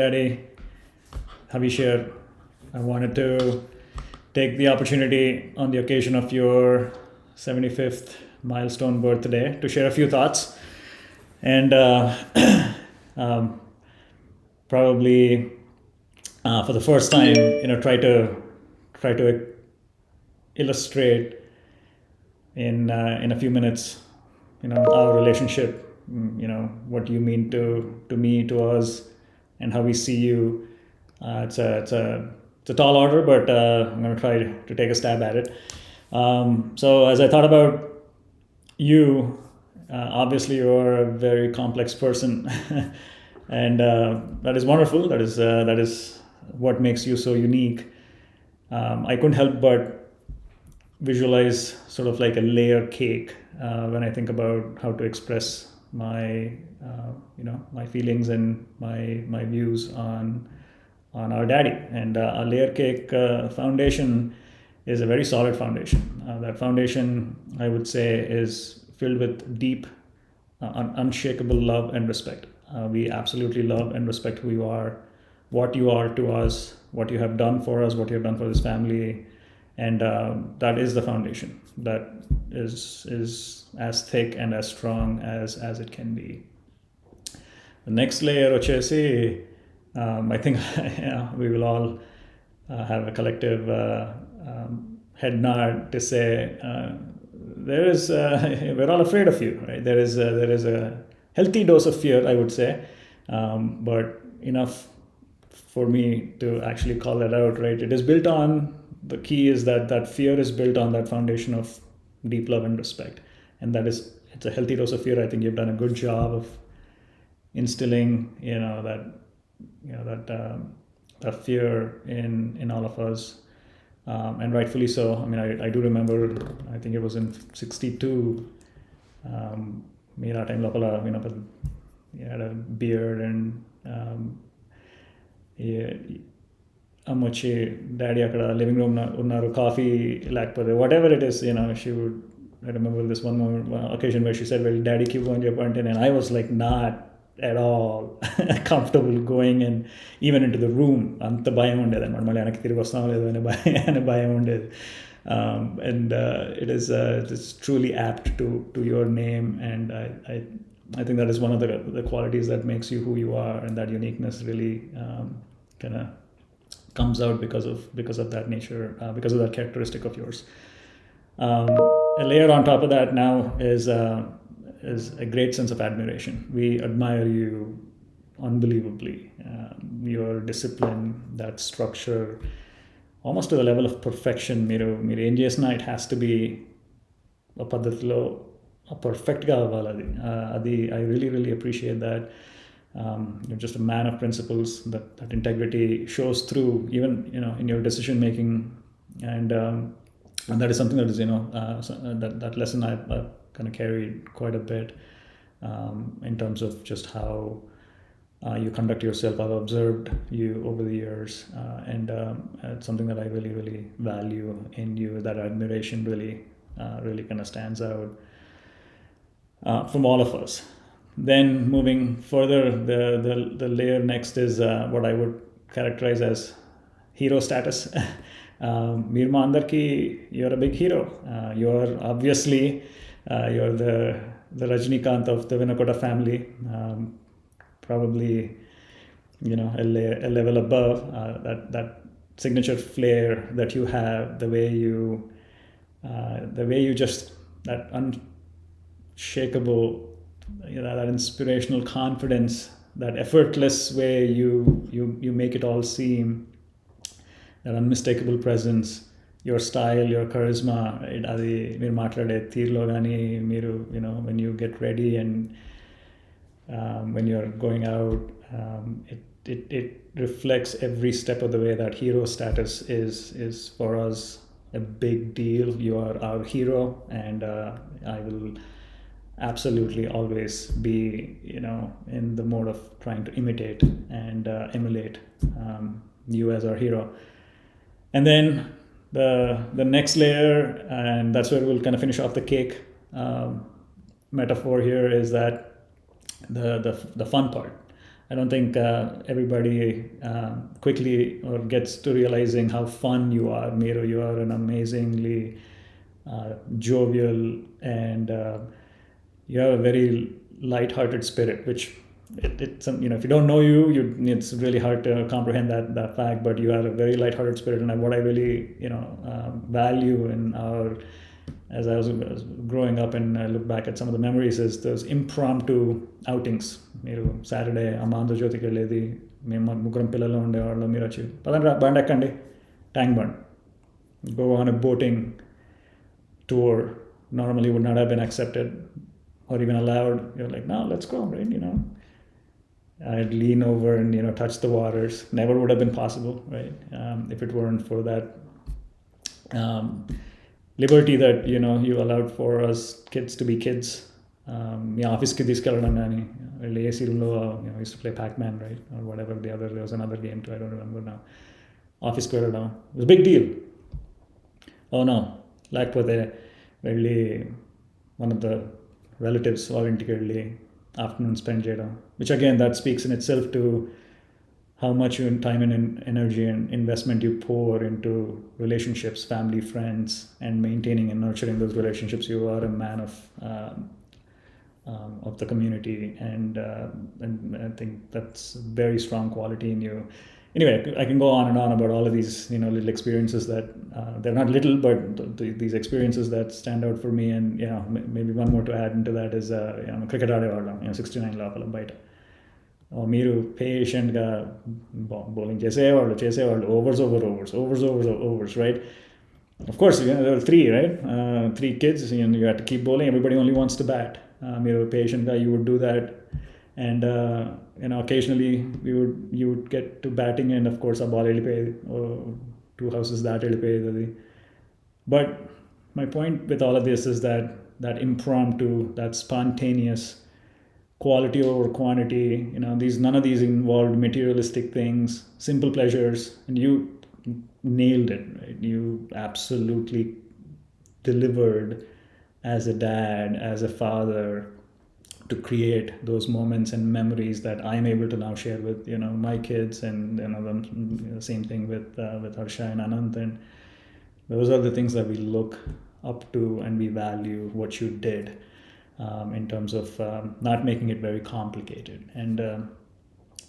Daddy, Havish here. I wanted to take the opportunity on the occasion of your 75th milestone birthday to share a few thoughts and um, probably for the first time, try to illustrate in a few minutes, our relationship, what you mean to me, to us, and how we see you. It's a tall order, but I'm going to try to take a stab at it. So as I thought about you, obviously you're a very complex person, and that is wonderful. That is what makes you so unique. I couldn't help but visualize sort of like a layer cake when I think about how to express my my feelings and my views on our daddy. And a layer cake foundation is a very solid foundation. That foundation, I would say, is filled with deep, unshakable love and respect. We absolutely love and respect who you are, what you are to us, what you have done for us, what you have done for this family, and that is the foundation. That is as thick and as strong as it can be. The next layer, Ochesi, I think we will all have a collective head nod to say we're all afraid of you, right? There is a healthy dose of fear, I would say, but enough for me to actually call that out, right? It is built on, the key is that fear is built on that foundation of deep love and respect, and it's a healthy dose of fear. I think you've done a good job of instilling that fear in all of us, and rightfully so. I mean, I do remember, I think it was in 62, Mera time lopala, he had a beard, and అమ్మొచ్చి daddy అక్కడ living room ఉన్నారు, coffee లేకపోతే whatever it is, she would, I remember this one occasion where she said, well, డాడీకి ఇవ్వు అని చెప్పంటే, and I was like not at all comfortable going and even into the room. అంత భయం ఉండేది అనమాట, మళ్ళీ వెనక్కి తిరిగి వస్తాం లేదు అనే భయం ఉండేది. And it is truly apt to your name, and I think that is one of the qualities that makes you who you are, and that uniqueness really kind of comes out because of that nature, because of that characteristic of yours. A layer on top of that now is a great sense of admiration. We admire you unbelievably. Your discipline, that structure, almost to the level of perfection. మీరు ఏం చేసినా it has to be a పద్ధతిలో పర్ఫెక్ట్గా అవ్వాలి. అది I really really appreciate that. You're just a man of principles. That integrity shows through even in your decision making, and that is something that is that lesson I've kind of carried quite a bit, in terms of just how you conduct yourself. I've observed you over the years, and it's something that I really really value in you. That admiration really kind of stands out from all of us. Then moving further, the layer next is what I would characterize as hero status. Meer ma andarki, you're a big hero. You're obviously you're the Rajnikant of the Vinakota family. Probably a level above. That signature flair that you have, the way you just, that unshakable, that inspirational confidence, that effortless way you make it all seem, that unmistakable presence, your style, your charisma, అది మీరు మాట్లాడే తీరులో కానీ, మీరు when you get ready and when you're going out, it reflects every step of the way. That hero status is for us a big deal. You are our hero, and I will absolutely always be in the mode of trying to imitate and emulate you as our hero. And then the next layer, and that's where we'll kind of finish off the cake metaphor here, is that the fun part. I don't think everybody quickly or gets to realizing how fun you are. Miro, you are an amazingly jovial and you have a very light-hearted spirit, which it's if you don't know it's really hard to comprehend that fact. But you have a very light-hearted spirit, and what I really value in our as I was growing up and I look back at some of the memories is those impromptu outings. మీరు Saturday అమ్మ ఆంధ్రజ్యోతికి వెళ్ళేది, మేము ముగ్గురం పిల్లలు ఉండేవాళ్ళు. మీరు వచ్చి పదండి రా బండి ఎక్కండి, tank bund, go on a boating tour. Normally would not have been accepted or even allowed. You're like, no, let's go, right? I'd lean over and touch the waters. Never would have been possible, right? If it weren't for that um, liberty that you allowed for us kids to be kids. మీ ఆఫీస్కి తీసుకెళ్ళడం కానీ AC రూమ్లో use to play Pac-Man, right? Or whatever there was another game too, I don't remember now. ఆఫీస్కి వెళ్ళడం was a big deal. Oh no, లేకపోతే వెళ్ళి one of the relatives వాళ్ళ ఇంటికి వెళ్ళి afternoon spend చేయడం, which again that speaks in itself to how much time and energy and investment you pour into relationships, family, friends, and maintaining and nurturing those relationships. You are a man of the community, and I think that's a very strong quality in you. Anyway, I can go on and on about all of these little experiences that they're not little, but these experiences that stand out for me. And maybe one more to add into that is cricket ఆడేవాళ్ళం 69 లోపల బయట. మీరు పేషెంట్గా bowling చేసేవాళ్ళు overs, right? Of course, there were three, right? Three kids, you had to keep bowling. Everybody only wants to bat. మీరు పేషెంట్గా you would do that, and occasionally you would get to batting, and of course a ball వెళ్ళిపోయేది, 2 houses that వెళ్ళిపోయేది అది. But my point with all of this is that impromptu, that spontaneous, quality over quantity, none of these involved materialistic things, simple pleasures, and you nailed it, right? You absolutely delivered as a dad, as a father, to create those moments and memories that I'm able to now share with my kids, and the same thing with Harsha and Anant. And those are the things that we look up to and we value what you did. In terms of not making it very complicated, and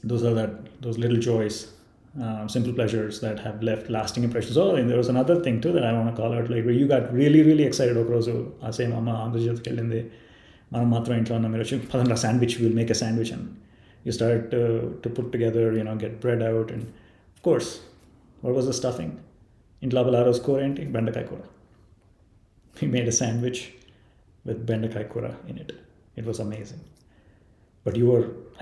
those little joys, simple pleasures that have left lasting impressions. Oh, and there was another thing too that I want to call out, like where you got really, really excited. Okrozu ase mama Andhra ellindi, manam matram intlo unna meeru padandra sandwich, we'll make a sandwich, and you started to put together, get bread out, and of course, what was the stuffing? Intlo balaro score enti bendakai kura. We made a sandwich with bendakai kura in it. It was amazing. But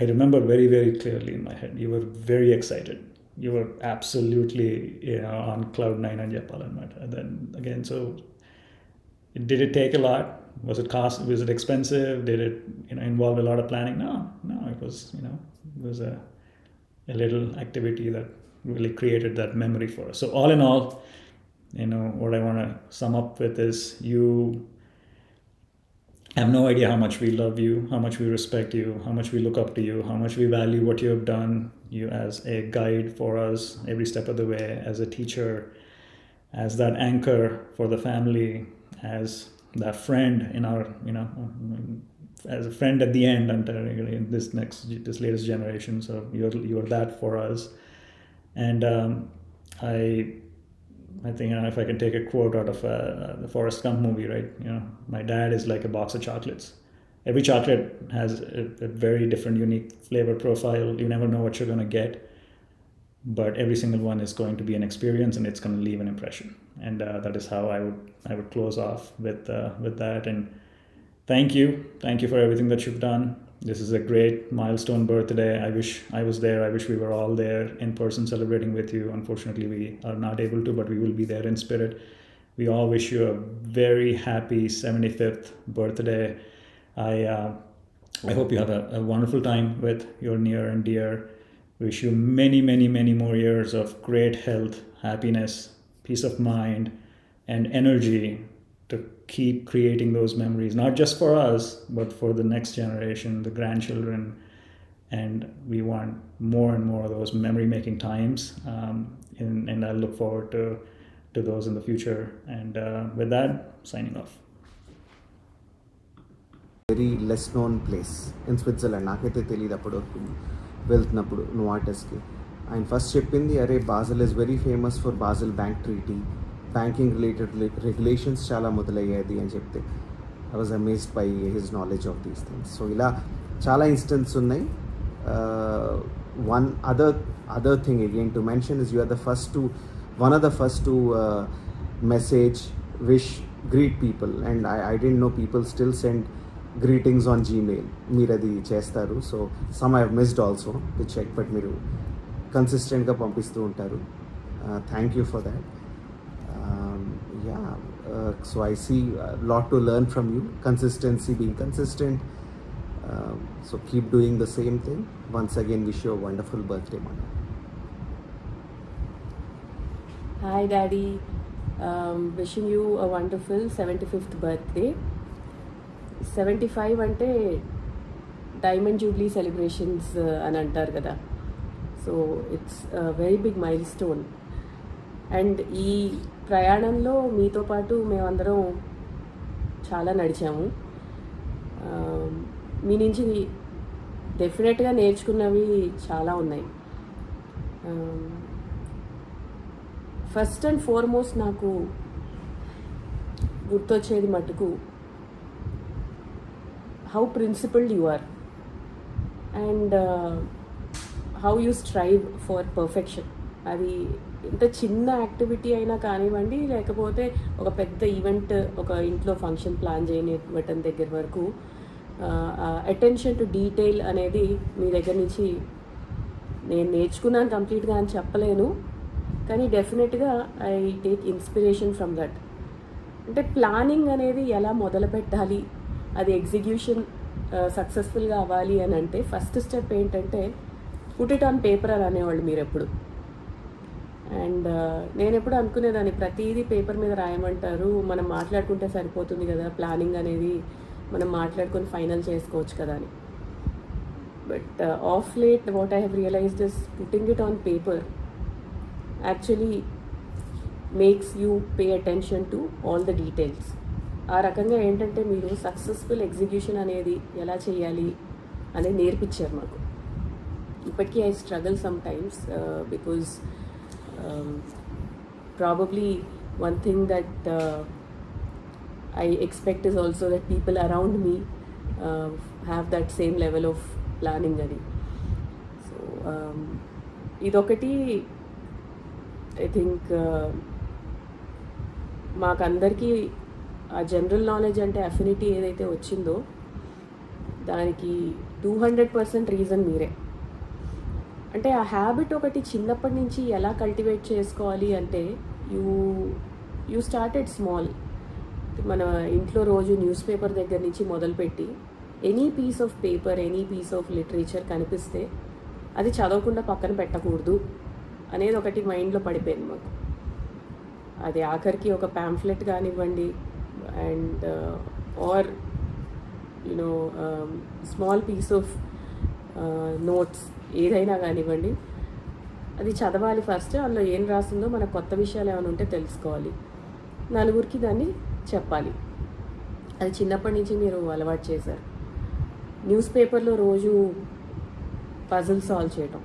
I remember very, very clearly in my head, you were very excited. You were absolutely on cloud 9 and Japalanmat. And then again, so did it take a lot? Was it expensive? Did it involve a lot of planning? No, it was it was a little activity that really created that memory for us. So all in all, what I want to sum up with is you have no idea how much we love you, how much we respect you, how much we look up to you, how much we value what you have done, you as a guide for us every step of the way, as a teacher, as that anchor for the family, as that friend in our, as a friend at the end until this latest generation. So you're that for us. And I think if I can take a quote out of the Forrest Gump movie, right? My dad is like a box of chocolates. Every chocolate has a very different, unique flavor profile. You never know what you're going to get, but every single one is going to be an experience, and it's going to leave an impression. And that is how I would close off with that. And thank you for everything that you've done. This is a great milestone birthday. I wish I was there. I wish we were all there in person celebrating with you. Unfortunately, we are not able to, but we will be there in spirit. We all wish you a very happy 75th birthday. I hope you have a wonderful time with your near and dear. Wish you many, many, many more years of great health, happiness, peace of mind, and energy to keep creating those memories, not just for us, but for the next generation, the grandchildren, and we want more and more of those memory making times, and I look forward to those in the future. And with that, signing off. Very less known place in Switzerland. నాకైతే తెలియదు అప్పటి వరకు వెళ్తున్నప్పుడు నోవాటస్కి. ఆయన first చెప్పింది, అరే Basel is very famous for Basel bank treaty, banking related regulations చాలా మొదలయ్యేది అని చెప్తే I was amazed by his knowledge of these things. So ఇలా చాలా ఇన్స్టెన్స్ ఉన్నాయి. One other thing again to mention is you are the first to one of the first to message, wish, greet people, and I didn't know people still send greetings on Gmail. మీరు అది చేస్తారు. So some I have missed also to check, but మీరు కన్సిస్టెంట్గా పంపిస్తూ ఉంటారు. Thank you for that. Yeah, so I see lot to learn from you. Consistency, being consistent. So keep doing the same thing. Once again wish you a wonderful birthday, man. Hi Daddy, wishing you a wonderful 75th birthday. 75 అంటే diamond Jubilee celebrations అని అంటారు కదా. So it's very big milestone. And ఈ ప్రయాణంలో మీతో పాటు మేమందరం చాలా నడిచాము. మీ నుంచి డెఫినెట్గా నేర్చుకున్నవి చాలా ఉన్నాయి. ఫస్ట్ అండ్ ఫార్మోస్ట్ నాకు గుర్తొచ్చేది మటుకు how principled you are and how you strive for perfection. అది ఎంత చిన్న యాక్టివిటీ అయినా కానివ్వండి, లేకపోతే ఒక పెద్ద ఈవెంట్, ఒక ఇంట్లో ఫంక్షన్ ప్లాన్ చేయనివ్వటం దగ్గర వరకు అటెన్షన్ టు డీటెయిల్ అనేది మీ దగ్గర నుంచి నేను నేర్చుకున్నాను కంప్లీట్గా అని చెప్పలేను, కానీ డెఫినెట్గా I take inspiration from that. అంటే ప్లానింగ్ అనేది ఎలా మొదలు పెట్టాలి, అది ఎగ్జిక్యూషన్ సక్సెస్ఫుల్గా అవ్వాలి అని అంటే ఫస్ట్ స్టెప్ ఏంటంటే పుట్ ఇట్ ఆన్ పేపర్ అని అనేవాళ్ళు మీరు ఎప్పుడు. అండ్ నేను ఎప్పుడు అనుకునేదాన్ని, ప్రతిదీ పేపర్ మీద రాయమంటారు, మనం మాట్లాడుకుంటే సరిపోతుంది కదా, ప్లానింగ్ అనేది మనం మాట్లాడుకొని ఫైనల్ చేసుకోవచ్చు కదా అని. But of late what I have realised is putting it on paper actually makes you pay attention to all the details. ఆ రకంగా ఏంటంటే మీరు సక్సెస్ఫుల్ ఎగ్జిక్యూషన్ అనేది ఎలా చేయాలి అనేది నేర్పించారు మాకు. ఇప్పటికీ I struggle some times because probably one thing that I expect is also that people around me have that same level of planning ani. So idokati I think maakandarki ఆ general knowledge అంటే affinity ఏదైతే వచ్చిందో దానికి 200% reason మీరే. అంటే ఆ habit ఒకటి చిన్నప్పటి నుంచి ఎలా కల్టివేట్ చేసుకోవాలి అంటే యూ స్టార్టెడ్ స్మాల్. మన ఇంట్లో రోజు న్యూస్ పేపర్ దగ్గర నుంచి మొదలుపెట్టి any piece of paper, any piece of literature కనిపిస్తే అది చదవకుండా పక్కన పెట్టకూడదు అనేది ఒకటి మైండ్లో పడిపోయింది మాకు. అది ఆఖరికి ఒక ప్యాంఫ్లెట్ కానివ్వండి and or you know small piece of notes ఏదైనా కానివ్వండి, అది చదవాలి ఫస్ట్. అందులో ఏం రాస్తుందో మనకు కొత్త విషయాలు ఏమైనా ఉంటే తెలుసుకోవాలి, నలుగురికి దాన్ని చెప్పాలి. అది చిన్నప్పటి నుంచి మీరు అలవాటు చేశారు. న్యూస్ పేపర్లో రోజు పజిల్ సాల్వ్ చేయటం,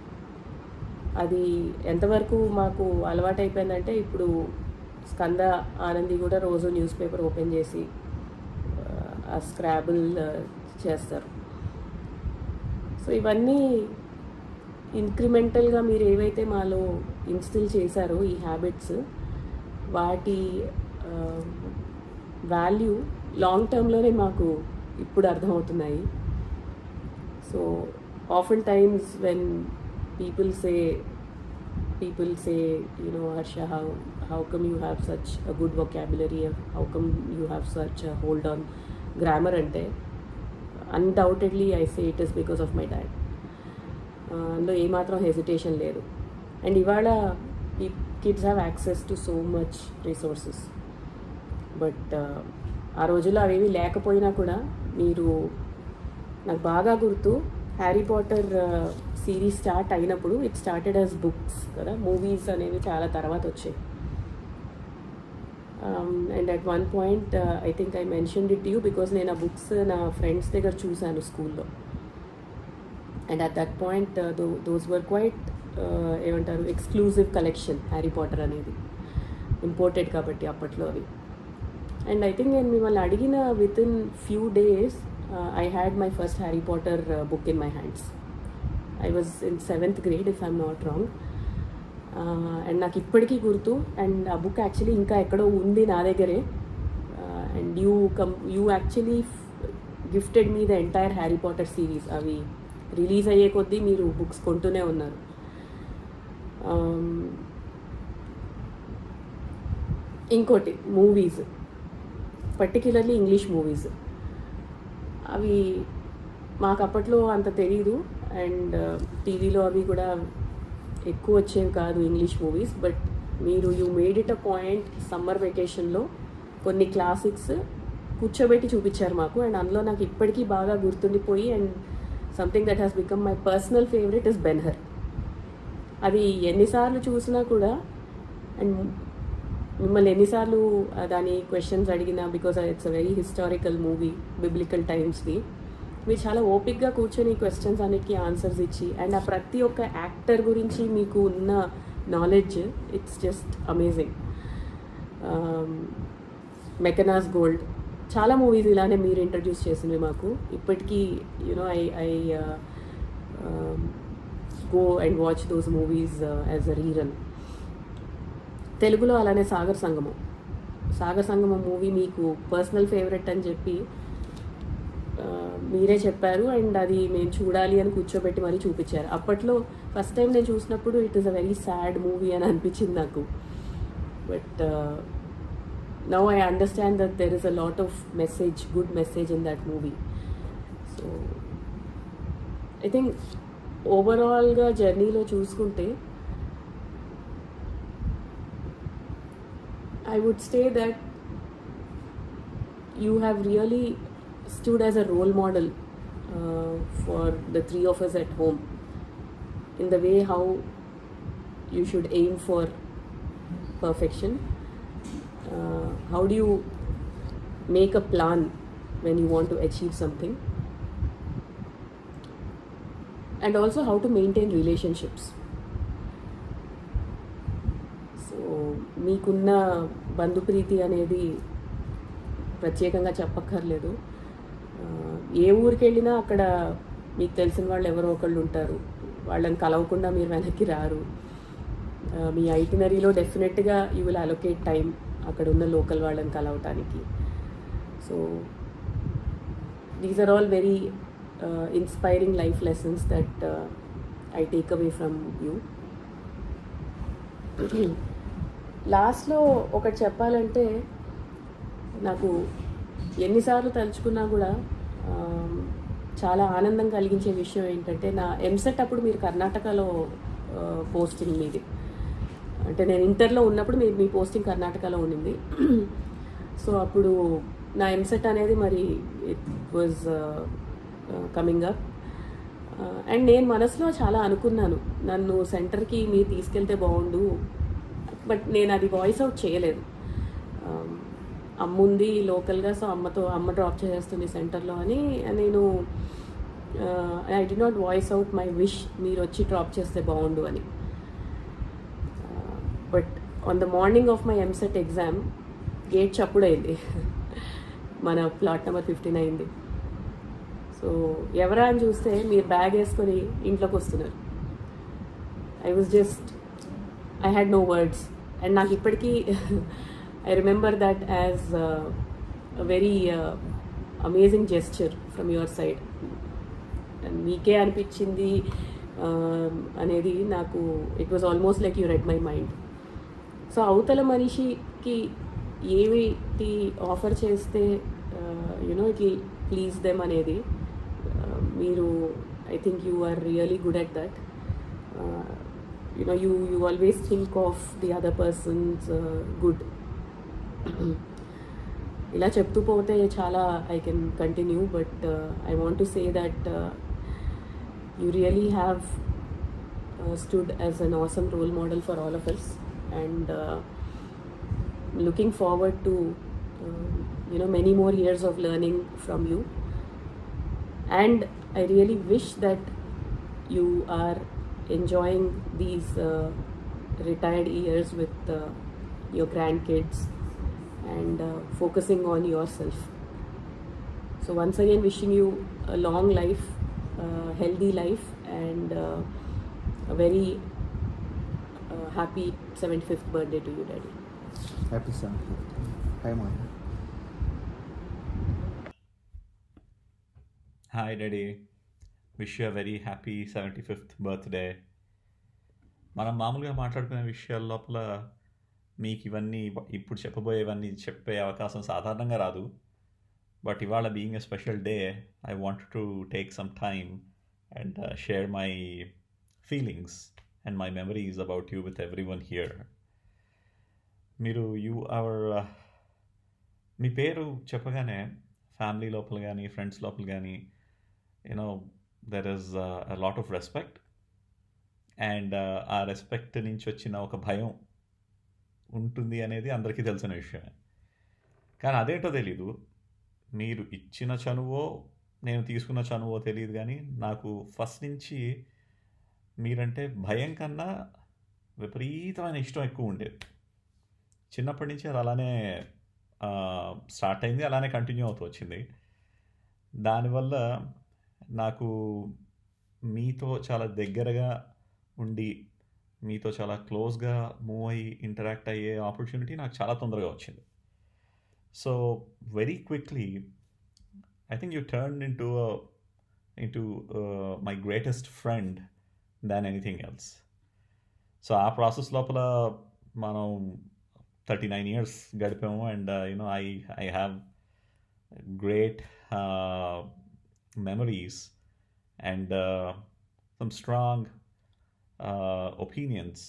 అది ఎంతవరకు మాకు అలవాటు అయిపోయిందంటే ఇప్పుడు స్కంద ఆనంది కూడా రోజు న్యూస్ పేపర్ ఓపెన్ చేసి ఆ స్క్రాబుల్ చేస్తారు. సో ఇవన్నీ ఇంక్రిమెంటల్గా మీరు ఏవైతే మాలో ఇన్స్టిల్ చేశారో ఈ హ్యాబిట్స్, వాటి వాల్యూ లాంగ్ టర్మ్లోనే మాకు ఇప్పుడు అర్థమవుతున్నాయి. So often times when people say, you know, Harsha, how come you have such a good vocabulary, how come you have such a hold on grammar ante, undoubtedly I say it is because of my dad. అందులో ఏమాత్రం hesitation లేదు. And ఇవాళ kids have access to so much resources, but ఆ రోజుల్లో అవేవి లేకపోయినా కూడా మీరు, నాకు బాగా గుర్తు, హ్యారీ పాటర్ సిరీస్ స్టార్ట్ అయినప్పుడు ఇట్ స్టార్టెడ్ యాజ్ బుక్స్ కదా, మూవీస్ అనేవి చాలా తర్వాత వచ్చాయి. And at one point I think I mentioned it you because నేను ఆ బుక్స్ నా ఫ్రెండ్స్ దగ్గర చూశాను స్కూల్లో. And at that point those were quiet ఏమంటారు ఎక్స్క్లూజివ్ కలెక్షన్ హ్యారీ పాటర్ అనేది, ఇంపోర్టెడ్ కాబట్టి అప్పట్లో అవి. అండ్ ఐ థింక్ నేను మిమ్మల్ని అడిగిన with in few days I had my first Harry Potter book in my hands. I was in 7th grade if I'm not wrong. And నాకు ఇప్పటికీ గుర్తు. అండ్ ఆ బుక్ యాక్చువల్లీ ఇంకా ఎక్కడో ఉంది నా దగ్గరే. And you actually gifted me the entire Harry Potter series. అవి రిలీజ్ అయ్యే కొద్దీ మీరు బుక్స్ కొంటూనే ఉన్నారు. ఇంకోటి మూవీస్, పర్టిక్యులర్లీ ఇంగ్లీష్ మూవీస్, అవి మాకు అప్పట్లో అంత తెలీదు. అండ్ టీవీలో అవి కూడా ఎక్కువ వచ్చేవి కాదు English movies. But you made it a point summer వెకేషన్లో కొన్ని క్లాసిక్స్ కూర్చోబెట్టి చూపించారు మాకు. అండ్ అందులో నాకు ఇప్పటికీ బాగా గుర్తుండిపోయి and something that has become my personal favourite is Ben Hur. అది ఎన్నిసార్లు చూసినా కూడా, అండ్ మిమ్మల్ని ఎన్నిసార్లు దాని క్వశ్చన్స్ అడిగినా, because it's a very historical movie, biblical టైమ్స్ది, మీరు చాలా ఓపిక్గా కూర్చొని క్వశ్చన్స్ అన్నిటికీ ఆన్సర్స్ ఇచ్చి, అండ్ ఆ ప్రతి ఒక్క యాక్టర్ గురించి మీకు ఉన్న knowledge it's just amazing. Mackenna's gold, చాలా మూవీస్ ఇలానే మీరు ఇంట్రడ్యూస్ చేసింది మాకు. ఇప్పటికీ you know I go and watch those movies as a rerun. తెలుగులో అలానే సాగర్ సంగమం మూవీ మీకు పర్సనల్ ఫేవరెట్ అని చెప్పి మీరే చెప్పారు. అండ్ అది మేము చూడాలి అని కూర్చోబెట్టి మరీ చూపించారు. అప్పట్లో ఫస్ట్ టైం నేను చూసినప్పుడు it is a very sad movie అని అనిపించింది నాకు. But now I understand that there is a lot of message, good message in that movie. So I think ఓవరాల్గా జర్నీలో చూసుకుంటే I would say that you have really stood as a role model for the three of us at home in the way how you should aim for perfection. How do you make a plan when you want to achieve something, and also how to maintain relationships. మీకున్న బంధుప్రీతి అనేది ప్రత్యేకంగా చెప్పక్కర్లేదు. ఏ ఊరికి వెళ్ళినా అక్కడ మీకు తెలిసిన వాళ్ళు ఎవరో ఒకళ్ళు ఉంటారు. వాళ్ళని కలవకుండా మీరు వెనక్కి రారు. మీ ఐటినరీలో డెఫినెట్గా యూ విల్ అలొకేట్ టైం అక్కడ ఉన్న లోకల్ వాళ్ళని కలవటానికి. So these are all very inspiring life lessons that I take away from you. లాస్ట్లో ఒకటి చెప్పాలంటే, నాకు ఎన్నిసార్లు తలుచుకున్నా కూడా చాలా ఆనందం కలిగించే విషయం ఏంటంటే, నా ఎంసెట్ అప్పుడు మీరు కర్ణాటకలో పోస్టింగ్ మీది. అంటే నేను ఇంటర్లో ఉన్నప్పుడు మీ పోస్టింగ్ కర్ణాటకలో ఉండింది. సో అప్పుడు నా ఎంసెట్ అనేది మరి it was coming up. And నేను మనసులో చాలా అనుకున్నాను, నన్ను సెంటర్కి మీరు తీసుకెళ్తే బాగుండు. బట్ నేను అది వాయిస్ అవుట్ చేయలేదు. అమ్మ ఉంది లోకల్గా, సో అమ్మ డ్రాప్ చేసేస్తుంది సెంటర్లో అని నేను I did not voice out my wish మీరు వచ్చి డ్రాప్ చేస్తే బాగుండు అని. But on the morning of my EAMCET exam gate చప్పుడైంది. మన ప్లాట్ నెంబర్ 59ది. సో ఎవరా అని చూస్తే మీరు బ్యాగ్ వేసుకొని ఇంట్లోకి వస్తున్నారు. I had no words. And నాకు ఇప్పటికీ I remember that as a very amazing gesture from your side. And మీకే అనిపించింది అనేది నాకు, it was almost like you read my mind. So అవతల మనిషికి ఏమిటి ఆఫర్ చేస్తే you know it will please them అనేది మీరు, I think you are really good at that. You always think of the other person's good. ఇలా చెప్తూ పోతే చాలా I can continue, but I want to say that You really have stood as an awesome role model for all of us, and looking forward to many more years of learning from you. And I really wish that you are enjoying these retired years with your grandkids and focusing on yourself. So once again, wishing you a long life, healthy life, and a very happy 75th birthday to you, Daddy. Happy 75th. Hi, Maya. Hi, Daddy. Wish you a very happy 75th birthday. మనం మామూలుగా మాట్లాడుకునే విషయాల లోపల మీకు ఇవన్నీ ఇప్పుడు చెప్పబోయేవన్నీ చెప్పే అవకాశం సాధారణంగా రాదు. బట్ ఇవాళ being a special day, I want to take some time and share my feelings and my memories about you with every one here. మీరు మీ పేరు చెప్పగానే ఫ్యామిలీ లోపల కానీ ఫ్రెండ్స్ లోపల కానీ there is a lot of respect, and ఆ respect నుంచి వచ్చిన ఒక భయం ఉంటుంది అనేది అందరికీ తెలిసిన విషయమే. కానీ అదేంటో తెలీదు, మీరు ఇచ్చిన చనువో నేను తీసుకున్న చనువో తెలియదు, కానీ నాకు ఫస్ట్ నుంచి మీరంటే భయం కన్నా విపరీతమైన ఇష్టం ఎక్కువ ఉండేది. చిన్నప్పటి నుంచి అది అలానే స్టార్ట్ అయింది, అలానే కంటిన్యూ అవుతూ వచ్చింది. దానివల్ల నాకు మీతో చాలా దగ్గరగా ఉండి మీతో చాలా క్లోజ్గా మూవ్ అయ్యి ఇంటరాక్ట్ అయ్యే ఆపర్చునిటీ నాకు చాలా తొందరగా వచ్చింది. So very quickly I think you turn into my greatest friend than anything else. So ఆ ప్రాసెస్ లోపల మనం 39 years గడిపాము, and I have great memories and some strong opinions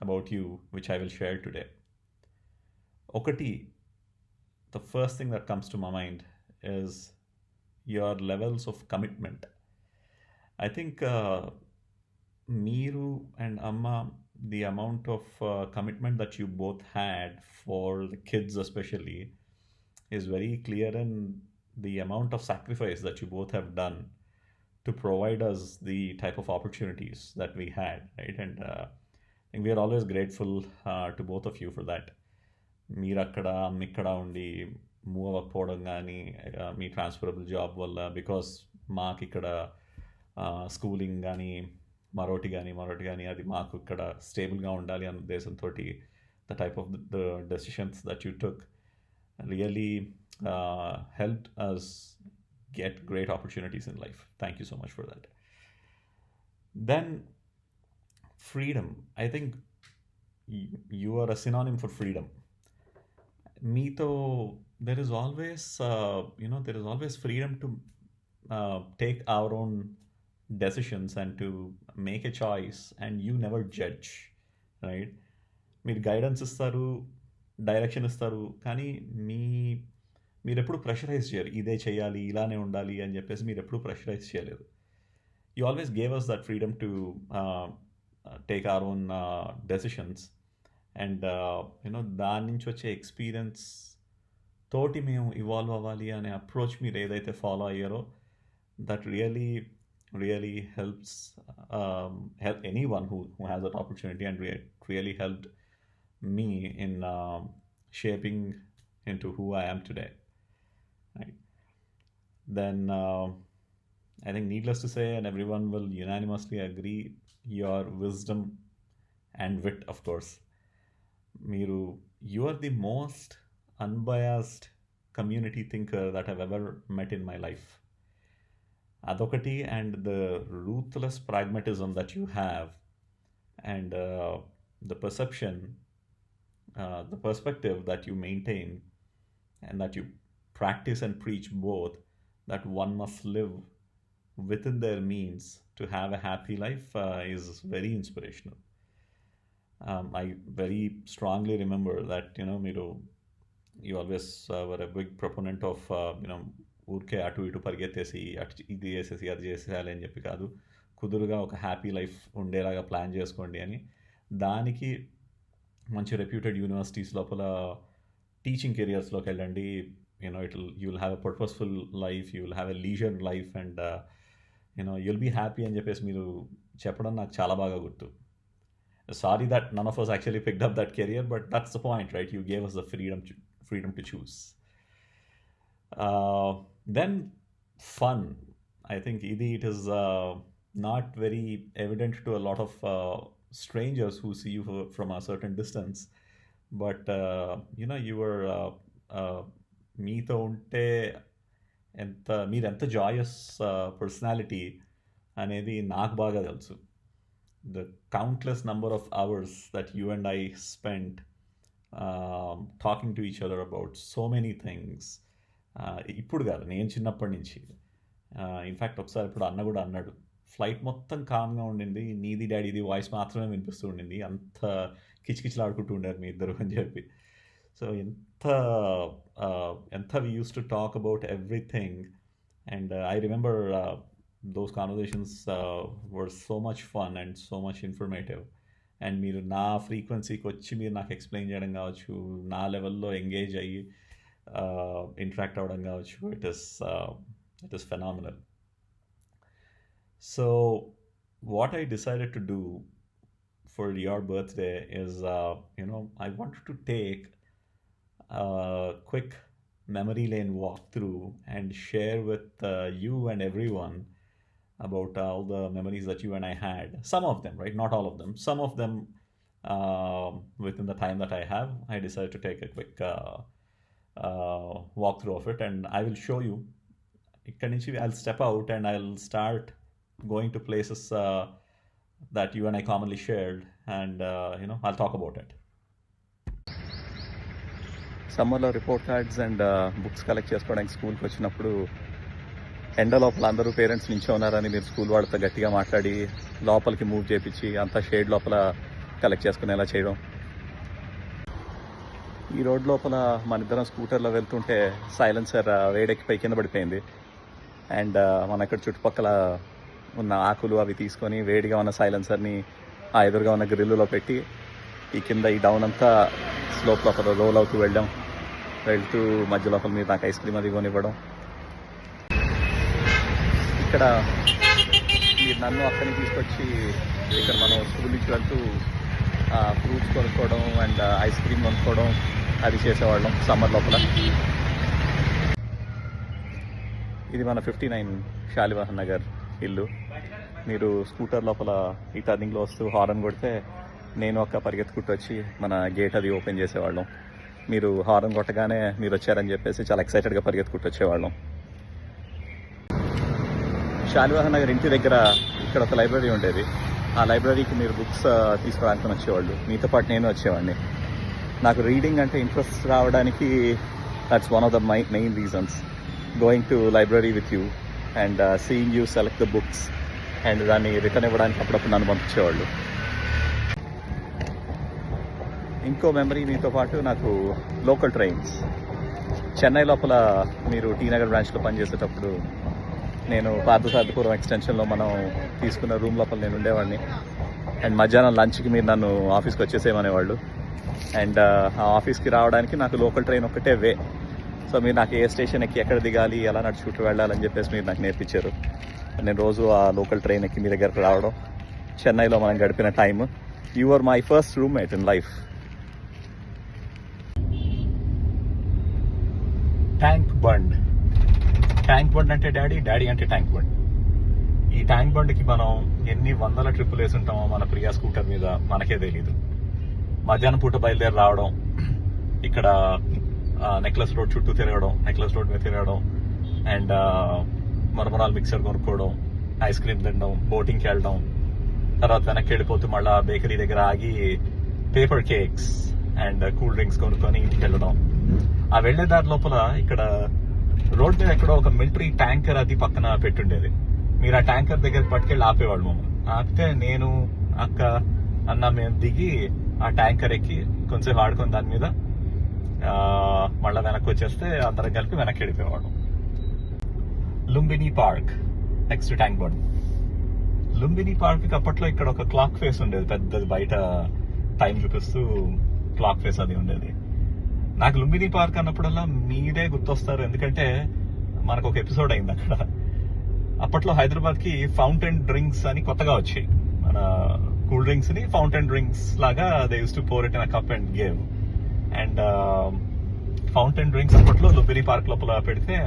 about you, which I will share today. Okati, the first thing that comes to my mind is your levels of commitment. I think Meeru and Amma, the amount of commitment that you both had for the kids especially is very clear in the amount of sacrifice that you both have done to provide us the type of opportunities that we had, right? And I think we are always grateful to both of you for that. మీరు అక్కడ ఇక్కడ ఉండి move అవ్వకపోవడం కానీ మీ transferable job వల్ల, because మాకు ఇక్కడ schooling కానీ మరొకటి కానీ అది మాకు ఇక్కడ స్టేబుల్గా ఉండాలి అన్న ఉద్దేశంతో the type of the decisions that you took really helped us get great opportunities in life. Thank you so much for that. Then freedom. I think you are a synonym for freedom. Meeto, there is always there is always freedom to take our own decisions and to make a choice, and you never judge, right? మీరు guidance ఇస్తారు, direction ఇస్తారు, కానీ మీరు ఎప్పుడు pressurise చేయరు, ఇదే చేయాలి ఇలానే ఉండాలి అని చెప్పేసి మీరు ఎప్పుడు ప్రెషరైజ్ చేయలేదు. You always gave us that freedom to take our own decisions, and దాని నుంచి వచ్చే ఎక్స్పీరియన్స్ తోటి మేము ఇవాల్వ్ అవ్వాలి అనే అప్రోచ్ మీరు ఏదైతే ఫాలో అయ్యారో, that really helps help anyone who has that opportunity, and really helped me in shaping into who I am today, right? Then I think needless to say, and everyone will unanimously agree, your wisdom and wit, of course. You are the most unbiased community thinker that I've ever met in my life. Adokati, and the ruthless pragmatism that you have, and the perspective that you maintain, and that you practice and preach both, that one must live within their means to have a happy life, is very inspirational. I very strongly remember that you always were a big proponent of ఊరికే అటు ఇటు పరిగెత్తేసి అటు ఇది చేసేసి అది చేసేయాలి అని చెప్పి కాదు, కుదురుగా ఒక హ్యాపీ లైఫ్ ఉండేలాగా ప్లాన్ చేసుకోండి అని. దానికి మంచి రెప్యూటెడ్ యూనివర్సిటీస్ లోపల టీచింగ్ కెరియర్స్లోకి వెళ్ళండి. You will have a purposeful life, you will have a leisure life and you'll be happy అని చెప్పేసి మీరు చెప్పడం నాకు చాలా బాగా గుర్తు. Sorry that none of us actually picked up that career, but that's the point, right? You gave us the freedom to choose. Then fun. I think it is not very evident to a lot of strangers who see you from a certain distance, but you were మీతో ఉంటే మీరెంత Joyce personality అనేది నాకు బాగా తెలుసు. The countless number of hours that you and I spent talking to each other about so many things. ఇప్పుడు కాదు, నేను చిన్నప్పటి నుంచి. ఇన్ఫ్యాక్ట్ ఒకసారి ఇప్పుడు అన్న కూడా అన్నాడు, ఫ్లైట్ మొత్తం కామ్గా ఉండింది, నీది డాడీది వాయిస్ మాత్రమే వినిపిస్తూ ఉండింది, అంత కిచకిచలాడుకుంటూ ఉండారు మీ ఇద్దరు అని చెప్పి. సో ఎంత we used to talk about everything, and I remember those conversations were so much fun and so much informative. And మీరు నా ఫ్రీక్వెన్సీకి వచ్చి మీరు నాకు ఎక్స్ప్లెయిన్ చేయడం కావచ్చు, నా లెవెల్లో ఎంగేజ్ అయ్యి ఇంటరాక్ట్ అవ్వడం కావచ్చు, it is phenomenal. So what I decided to do for your birthday is I wanted to take a quick memory lane walkthrough and share with you and everyone about all the memories that you and I had. Some of them, right? Not all of them. Some of them within the time that I have, I decided to take a quick walkthrough of it, and I will show you. I'll step out and I'll start going to places that you and I commonly shared, and I'll talk about it. సమ్మర్లో report cards and books collect చేసుకోవడానికి స్కూల్కి వచ్చినప్పుడు ఎండ లోపల అందరూ parents నించో ఉన్నారని మీరు school వాళ్ళతో గట్టిగా మాట్లాడి లోపలికి మూవ్ చేయించి అంతా షేడ్ లోపల కలెక్ట్ చేసుకునేలా చేయడం. ఈ రోడ్ లోపల మన ఇద్దరం స్కూటర్లో వెళ్తుంటే సైలెన్సర్ వేడెక్కిపోయి కింద పడిపోయింది. అండ్ మన ఇక్కడ చుట్టుపక్కల ఉన్న ఆకులు అవి తీసుకొని వేడిగా ఉన్న సైలెన్సర్ని ఆ ఎదురుగా ఉన్న గ్రిల్లులో పెట్టి ఈ కింద ఈ డౌన్ అంతా స్లోప్ లోపల రోల్ అవుతూ వెళ్తూ మధ్య లోపల మీరు నాకు ఐస్ క్రీమ్ అది కొనివ్వడం. ఇక్కడ మీరు నన్ను అక్కడికి తీసుకొచ్చి ఇక్కడ మనం స్కూల్ నుంచి వెళ్తూ ఫ్రూట్స్ కొనుక్కోవడం అండ్ ఐస్ క్రీమ్ కొనుక్కోవడం అది చేసేవాళ్ళం సమ్మర్ లోపల. ఇది మన 59 శాలివాహన్ నగర్ ఇల్లు. మీరు స్కూటర్ లోపల ఈ టర్నింగ్లో వస్తూ హారన్ కొడితే నేను ఒక పరిగెత్తుకుంటూ వచ్చి మన గేట్ అది ఓపెన్ చేసేవాళ్ళం. మీరు హారన్ కొట్టగానే మీరు వచ్చారని చెప్పేసి చాలా ఎక్సైటెడ్గా పరిగెత్తుకుంటూ వచ్చేవాళ్ళం. శాలివాహన్ నగర్ ఇంటి దగ్గర ఇక్కడ ఒక లైబ్రరీ ఉండేది. ఆ లైబ్రరీకి మీరు బుక్స్ తీసుకోవడానికి వచ్చేవాళ్ళు, మీతో పాటు నేను వచ్చేవాడిని. నాకు రీడింగ్ అంటే ఇంట్రెస్ట్ రావడానికి that's one of the main reasons. Going to library with you and seeing you select the books and దాన్ని రిటర్న్ ఇవ్వడానికి అప్పుడప్పుడు నన్ను పంపించేవాళ్ళు. ఇంకో మెమరీ మీతో పాటు నాకు లోకల్ ట్రైన్స్. చెన్నై లోపల మీరు టీ నగర్ బ్రాంచ్లో పనిచేసేటప్పుడు నేను పార్థసారథిపురం ఎక్స్టెన్షన్లో మనం తీసుకున్న రూమ్ లోపల నేను ఉండేవాడిని. అండ్ మధ్యాహ్నం లంచ్కి మీరు నన్ను ఆఫీస్కి వచ్చేసేయమనేవాళ్ళు. అండ్ ఆ ఆఫీస్కి రావడానికి నాకు లోకల్ ట్రైన్ ఒక్కటే వే. సో మీరు నాకు ఏ స్టేషన్ ఎక్కి ఎక్కడ దిగాలి, ఎలా నడుచుకుంటూ వెళ్ళాలని చెప్పేసి మీరు నాకు నేర్పించారు. నేను రోజు ఆ లోకల్ ట్రైన్ ఎక్కి మీ దగ్గరకు రావడం, చెన్నైలో మనం గడిపిన time. You are my first roommate in life. Tank Bund అంటే డాడీ అంటే ట్యాంక్ బండ్. ఈ ట్యాంక్ బండ్కి మనం ఎన్ని వందల ట్రిప్పులు వేసి ఉంటామో మన ప్రియా స్కూటర్ మీద మనకే తెలీదు. మధ్యాహ్నం పూట బయలుదేరి రావడం, ఇక్కడ నెక్లెస్ రోడ్ చుట్టూ తిరగడం, నెక్లెస్ రోడ్ మీద తిరగడం, అండ్ మరమరాలు మిక్సర్ కొనుక్కోవడం, ఐస్ క్రీమ్ తినడం, బోటింగ్కి వెళ్ళడం, తర్వాత వెనక్కి వెళ్ళిపోతూ మళ్ళీ బేకరీ దగ్గర ఆగి paper cakes and cool drinks కొనుక్కొని ఇంటికి వెళ్ళడం. ఆ వెళ్లే దారి లోపల ఇక్కడ రోడ్ మీద ఎక్కడో ఒక మిలిటరీ ట్యాంకర్ అది పక్కన పెట్టుండేది. మీరు ఆ ట్యాంకర్ దగ్గరికి పట్టుకెళ్ళి ఆపేవాళ్ళు మమ్మల్ని. ఆపితే నేను అక్క అన్న మేము దిగి ఆ ట్యాంకర్ ఎక్కి కొంచెంసేపు ఆడుకొని దాని మీద మళ్ళీ వెనక్కి వచ్చేస్తే అందరం కలిపి వెనక్కి వెళ్ళిపోయేవాళ్ళం. Lumbini park next tank bund. Lumbini park అప్పట్లో ఇక్కడ ఒక క్లాక్ ఫేస్ ఉండేది, పెద్దది, బయట టైం చూపిస్తూ క్లాక్ ఫేస్ అది ఉండేది. నాకు లుంబిని పార్క్ అన్నప్పుడల్లా మీరే గుర్తొస్తారు, ఎందుకంటే మనకు ఒక ఎపిసోడ్ అయింది అక్కడ. అప్పట్లో హైదరాబాద్ కి ఫౌంటైన్ డ్రింక్స్ అని కొత్తగా వచ్చాయి. మన కూల్ డ్రింక్స్ ని ఫౌంటైన్ డ్రింక్స్ లాగా they use to pour it in a cup and give. And fountain drinks అప్పట్లో లుంబిని పార్క్ లోపల పెడితే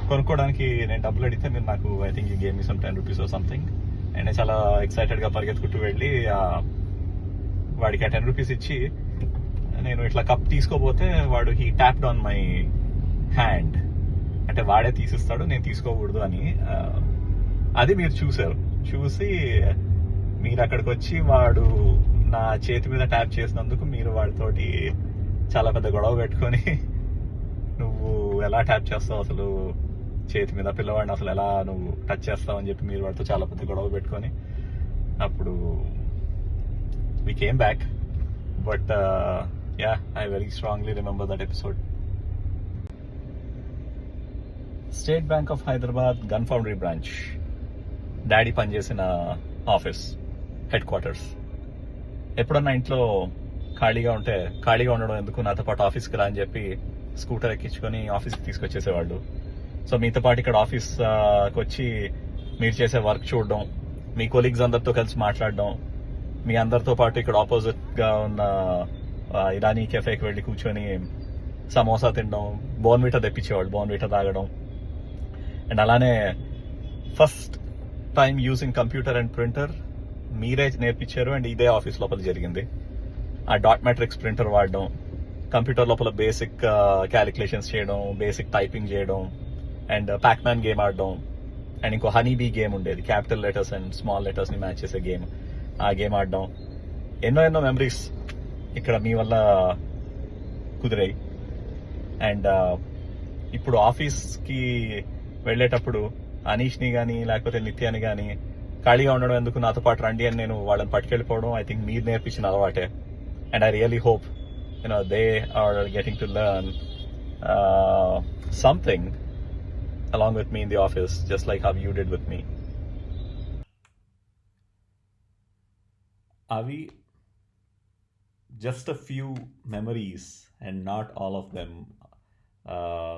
కొనుక్కోవడానికి నేను డబ్బులు అడిగితే మీరు నాకు I think you gave me some 10 rupees or something. And నేను చాలా ఎక్సైటెడ్ గా పరిగెత్తుకుంటూ వెళ్ళి వాడికి ఆ 10 రూపీస్ ఇచ్చి నేను ఇట్లా కప్ తీసుకోపోతే వాడు he tapped on my hand, అంటే వాడే తీసిస్తాడు నేను తీసుకోకూడదు అని. అది మీరు చూసారు. చూసి మీరు అక్కడికి వచ్చి వాడు నా చేతి మీద ట్యాప్ చేసినందుకు మీరు వాడితోటి చాలా పెద్ద గొడవ పెట్టుకొని నువ్వు ఎలా ట్యాప్ చేస్తావు అసలు చేతి మీద, పిల్లవాడిని అసలు ఎలా నువ్వు టచ్ చేస్తావు అని చెప్పి మీరు వాడితో చాలా పెద్ద గొడవ పెట్టుకొని అప్పుడు we came back. But yeah, I very strongly remember that episode. State Bank of Hyderabad Gun Foundry branch, daddy పనిచేసిన ఆఫీస్ హెడ్ క్వార్టర్స్. ఎప్పుడన్నా ఇంట్లో ఖాళీగా ఉంటే ఖాళీగా ఉండడం ఎందుకు, నాతో పాటు ఆఫీస్కి రా అని చెప్పి స్కూటర్ ఎక్కించుకొని ఆఫీస్కి తీసుకొచ్చేసేవాళ్ళు. సో మీతో పాటు ఇక్కడ ఆఫీస్కి వచ్చి మీరు చేసే వర్క్ చూడడం, మీ కొలీగ్స్ అందరితో కలిసి మాట్లాడడం, మీ అందరితో పాటు ఇక్కడ ఆపోజిట్ గా ఉన్న ఇరానీ కెఫేకి వెళ్ళి కూర్చొని సమోసా తినడం, బోర్న్విటా తెప్పించేవాళ్ళు, బోర్న్విటా తాగడం. అండ్ అలానే first time using computer and printer మీరే నేర్పించారు. అండ్ ఇదే ఆఫీస్ లోపల జరిగింది. ఆ డాట్ మెట్రిక్స్ ప్రింటర్ వాడడం, కంప్యూటర్ లోపల బేసిక్ క్యాలిక్యులేషన్స్ చేయడం, బేసిక్ టైపింగ్ చేయడం, అండ్ ప్యాక్మ్యాన్ గేమ్ ఆడడం. అండ్ ఇంకో హనీ బీ గేమ్ ఉండేది, capital letters and small letters ని మ్యాచ్ చేసే గేమ్. ఆ గేమ్ ఆడడం, ఎన్నో మెమరీస్ ఇక్కడ మీ వల్ల కుదిరాయి. అండ్ ఇప్పుడు ఆఫీస్కి వెళ్ళేటప్పుడు అనీష్ని కానీ లేకపోతే నిత్యాని కానీ ఖాళీగా ఉండడం ఎందుకు, నాతో పాటు రండి అని నేను వాళ్ళని పట్టుకెళ్ళిపోవడం ఐ థింక్ మీరు నేర్పించిన అలవాటే. And I really hope they are getting to learn something along with me in the office, just like how you did with me. Avi, just a few memories and not all of them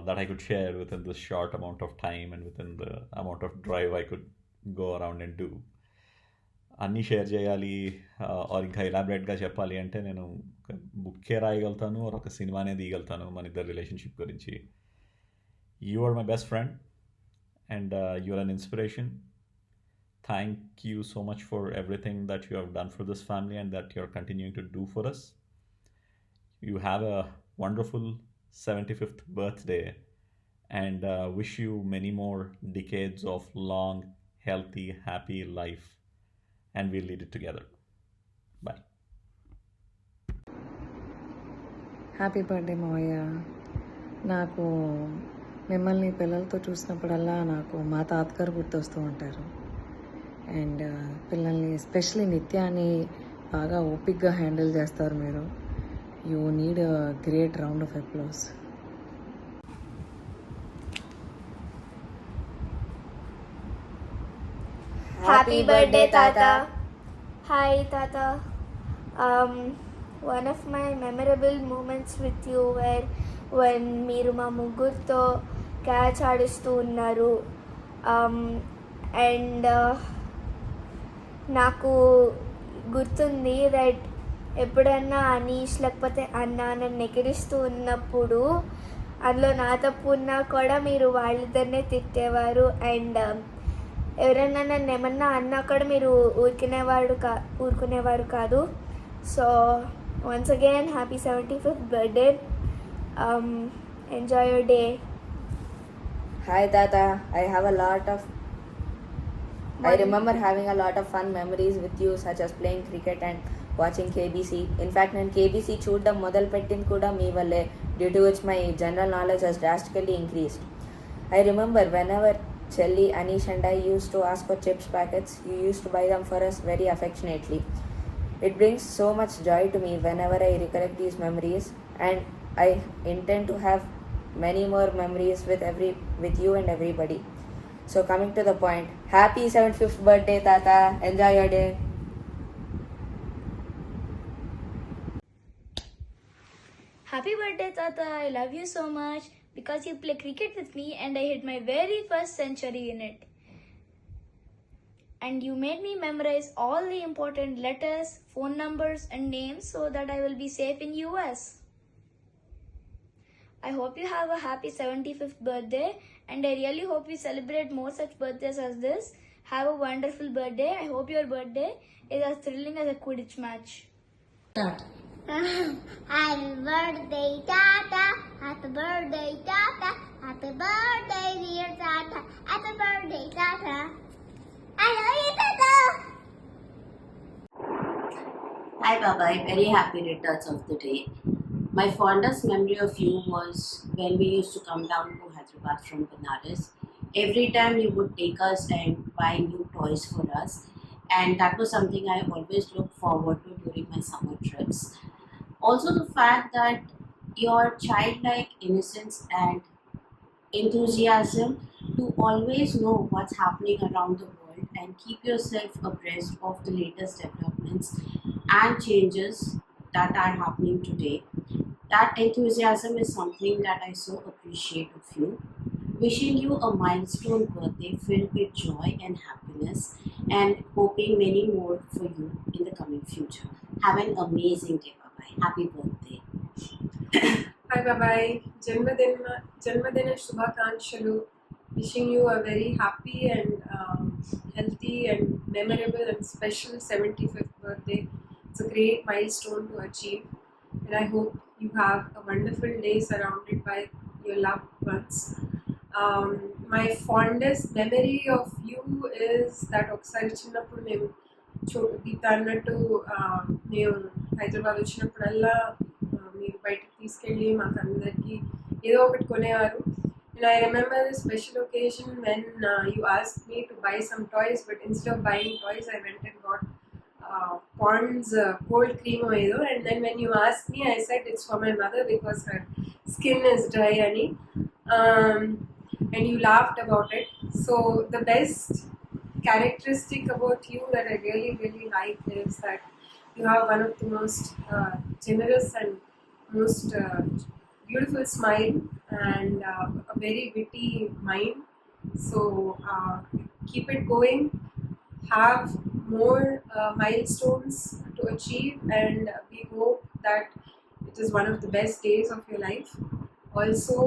that I could share within this short amount of time and within the amount of drive I could go around and do. అన్నీ share చేయాలి are ఇంకా ఎలాబరేట్గా చెప్పాలి అంటే నేను ఒక బుక్కే రాయగలుగుతాను are ఒక సినిమానే తీయగలుగుతాను మన ఇద్దరు రిలేషన్షిప్ గురించి. You are my best friend and you're an inspiration. Thank you so much for everything that you have done for this family and that you're continuing to do for us. You have a wonderful 75th birthday and wish you many more decades of long, healthy, happy life, and we'll lead it together. Bye. Happy birthday మావయ్య. నాకు మిమ్మల్ని పిల్లలతో చూసినప్పుడల్లా నాకు మా తాతగారు గుర్తొస్తూ ఉంటారు. అండ్ పిల్లల్ని ఎస్పెషలీ నిత్యాన్ని బాగా ఓపిక్గా హ్యాండిల్ చేస్తారు మీరు. You need a great round of applause. Happy birthday, Tata. Hi, Tata. One of my memorable moments with you were when మీరు మా ముగ్గురితో క్యాచ్ ఆడిస్తూ ఉన్నారు. అండ్ నాకు గుర్తుంది దట్ ఎప్పుడన్నా అనీష్ లేకపోతే అన్న నన్ను ఎకిరిస్తూ ఉన్నప్పుడు అందులో నా తప్పు ఉన్నా కూడా మీరు వాళ్ళిద్దరినే తిట్టేవారు. అండ్ ఎవరైనా నన్ను ఏమన్నా అన్నా కూడా మీరు ఊరుకునేవారు కాదు. So once again happy 75th birthday. Enjoy your day. Hi Tata, I remember having a lot of fun memories with you, such as playing cricket and watching KBC. In fact, నేను KBC చూడడం మొదలుపెట్టింది కూడా మీ వల్లే, due to which my general knowledge has drastically increased. I remember whenever Chelli, Anish and I used to ask for chips packets, you used to buy them for us very affectionately. It brings so much joy to me whenever I recollect these memories, and I intend to have many more memories with you and everybody. So coming to the point, happy 75th birthday, Tata. Enjoy your day. Happy birthday, Tata. I love you so much because you play cricket with me and I hit my very first century in it. And you made me memorize all the important letters, phone numbers and names so that I will be safe in US. I hope you have a happy 75th birthday and I really hope you celebrate more such birthdays as this. Have a wonderful birthday. I hope your birthday is as thrilling as a Quidditch match. Happy birthday, Tata. Happy birthday, Tata. Happy birthday, dear Tata. Happy birthday, Tata. I love you, Tata. Hi Baba, very happy returns of the day. My fondest memory of you was when we used to come down to Hyderabad from Banaras. Every time you would take us and buy new toys for us, and that was something I always looked forward to during my summer trips. Also the fact that your childlike innocence and enthusiasm to always know what's happening around the world and keep yourself abreast of the latest developments and changes that are happening today. That enthusiasm is something that I so appreciate of you. Wishing you a milestone birthday filled with joy and happiness and hoping many more for you in the coming future. Have an amazing day, bye-bye. Happy birthday. Hi Babai, Janmadina Shubhakankshalu. Wishing you a very happy and healthy and memorable and special 75th birthday. It's a great milestone to achieve, and I hope you have a wonderful day surrounded by your loved ones. My fondest memory of you is that ఒకసారి చిన్నప్పుడు మేము గీత అన్నట్టు మేము హైదరాబాద్ వచ్చినప్పుడల్లా మీరు బయటకు తీసుకెళ్ళి మాకు అందరికీ ఏదో ఒకటి కొనేవారు. And I remember the special occasion when you asked me to buy some toys, but instead of buying toys, I went and got Pond's cold cream or either. And then when you asked me, I said it's for my mother because her skin is dry, honey. And you laughed about it. So the best characteristic about you that I really, really like is that you have one of the most generous and most beautiful smile and a very witty mind. So keep it going. Have more milestones to achieve, and we hope that it is one of the best days of your life. Also,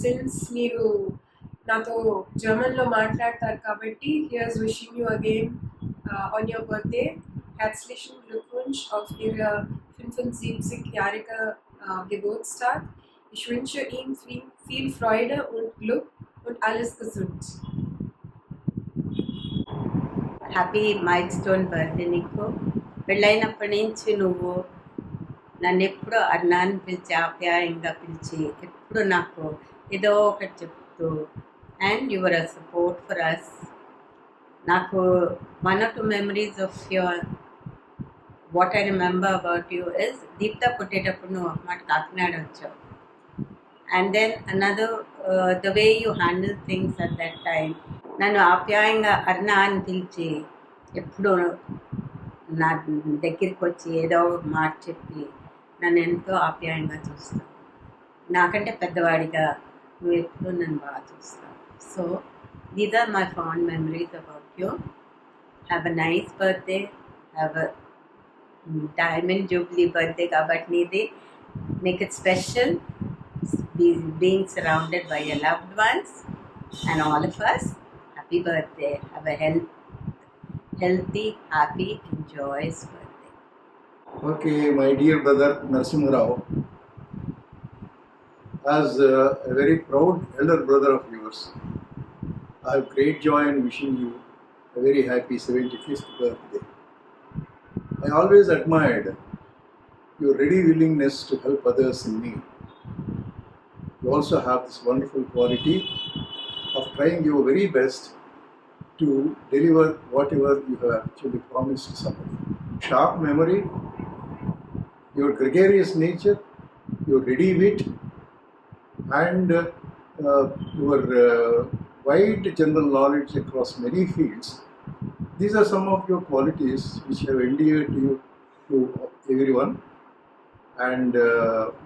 since మీరు నాతో జర్మన్లో మాట్లాడతారు కాబట్టి here's wishing you again on your birthday. Herzlichen Glückwunsch auf Ihre 75-jährige Geburtstag. Ich wünsche Ihnen viel Freude und Glück und alles gesund. Happy mile stone birthday నీకు. పెళ్ళైనప్పటి నుంచి నువ్వు నన్ను ఎప్పుడూ అన్నాన్ని పిలిచి ఆప్యాయంగా పిలిచి ఎప్పుడు నాకు ఏదో ఒకటి చెప్తూ and your a support for us. నాకు one of the memories of your what I remember about you is Deepta పుట్టేటప్పుడు నువ్వు ఒక మాట కాకినాడ వచ్చావు. And then another the way you handle things at that time. నన్ను ఆప్యాయంగా అర్ణ అని పిలిచి ఎప్పుడు నా దగ్గరికి వచ్చి ఏదో మాట చెప్పి నన్ను ఎంతో ఆప్యాయంగా చూస్తావు. నాకంటే పెద్దవాడిగా నువ్వు ఎప్పుడు నన్ను బాగా చూస్తావు. So these are my fond memories about you. Have a nice birthday. Have a diamond jubilee birthday కాబట్టి నీది. Make it special being surrounded by your loved ones and all of us. Happy birthday. Have a healthy, happy and joyous birthday. Okay, my dear brother Narasimha Rao, as a very proud elder brother of yours, I have great joy in wishing you a very happy 75th birthday. I always admired your ready willingness to help others in need. You also have this wonderful quality of trying your very best to deliver whatever you have actually promised somebody. Sharp memory, your gregarious nature, your ready wit, and your wide general knowledge across many fields. These are some of your qualities which have endeared you to everyone and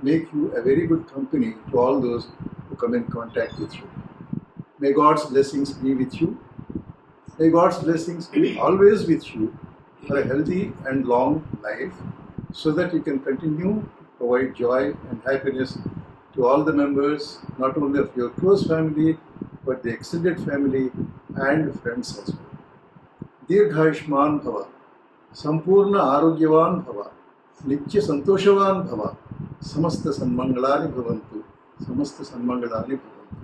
make you a very good company to all those who come in contact with you. May God's blessings be with you. May God's blessings be always with you for a healthy and long life, so that you can continue to provide joy and happiness to all the members, not only of your close family, but the extended family and friends as well. Dirghayushman Bhava, Sampurna Arogyavan Bhava, Nitya Santoshavan Bhava, Samasta Sanmangalani Bhavantu, Samasta Sanmangalani Bhavantu.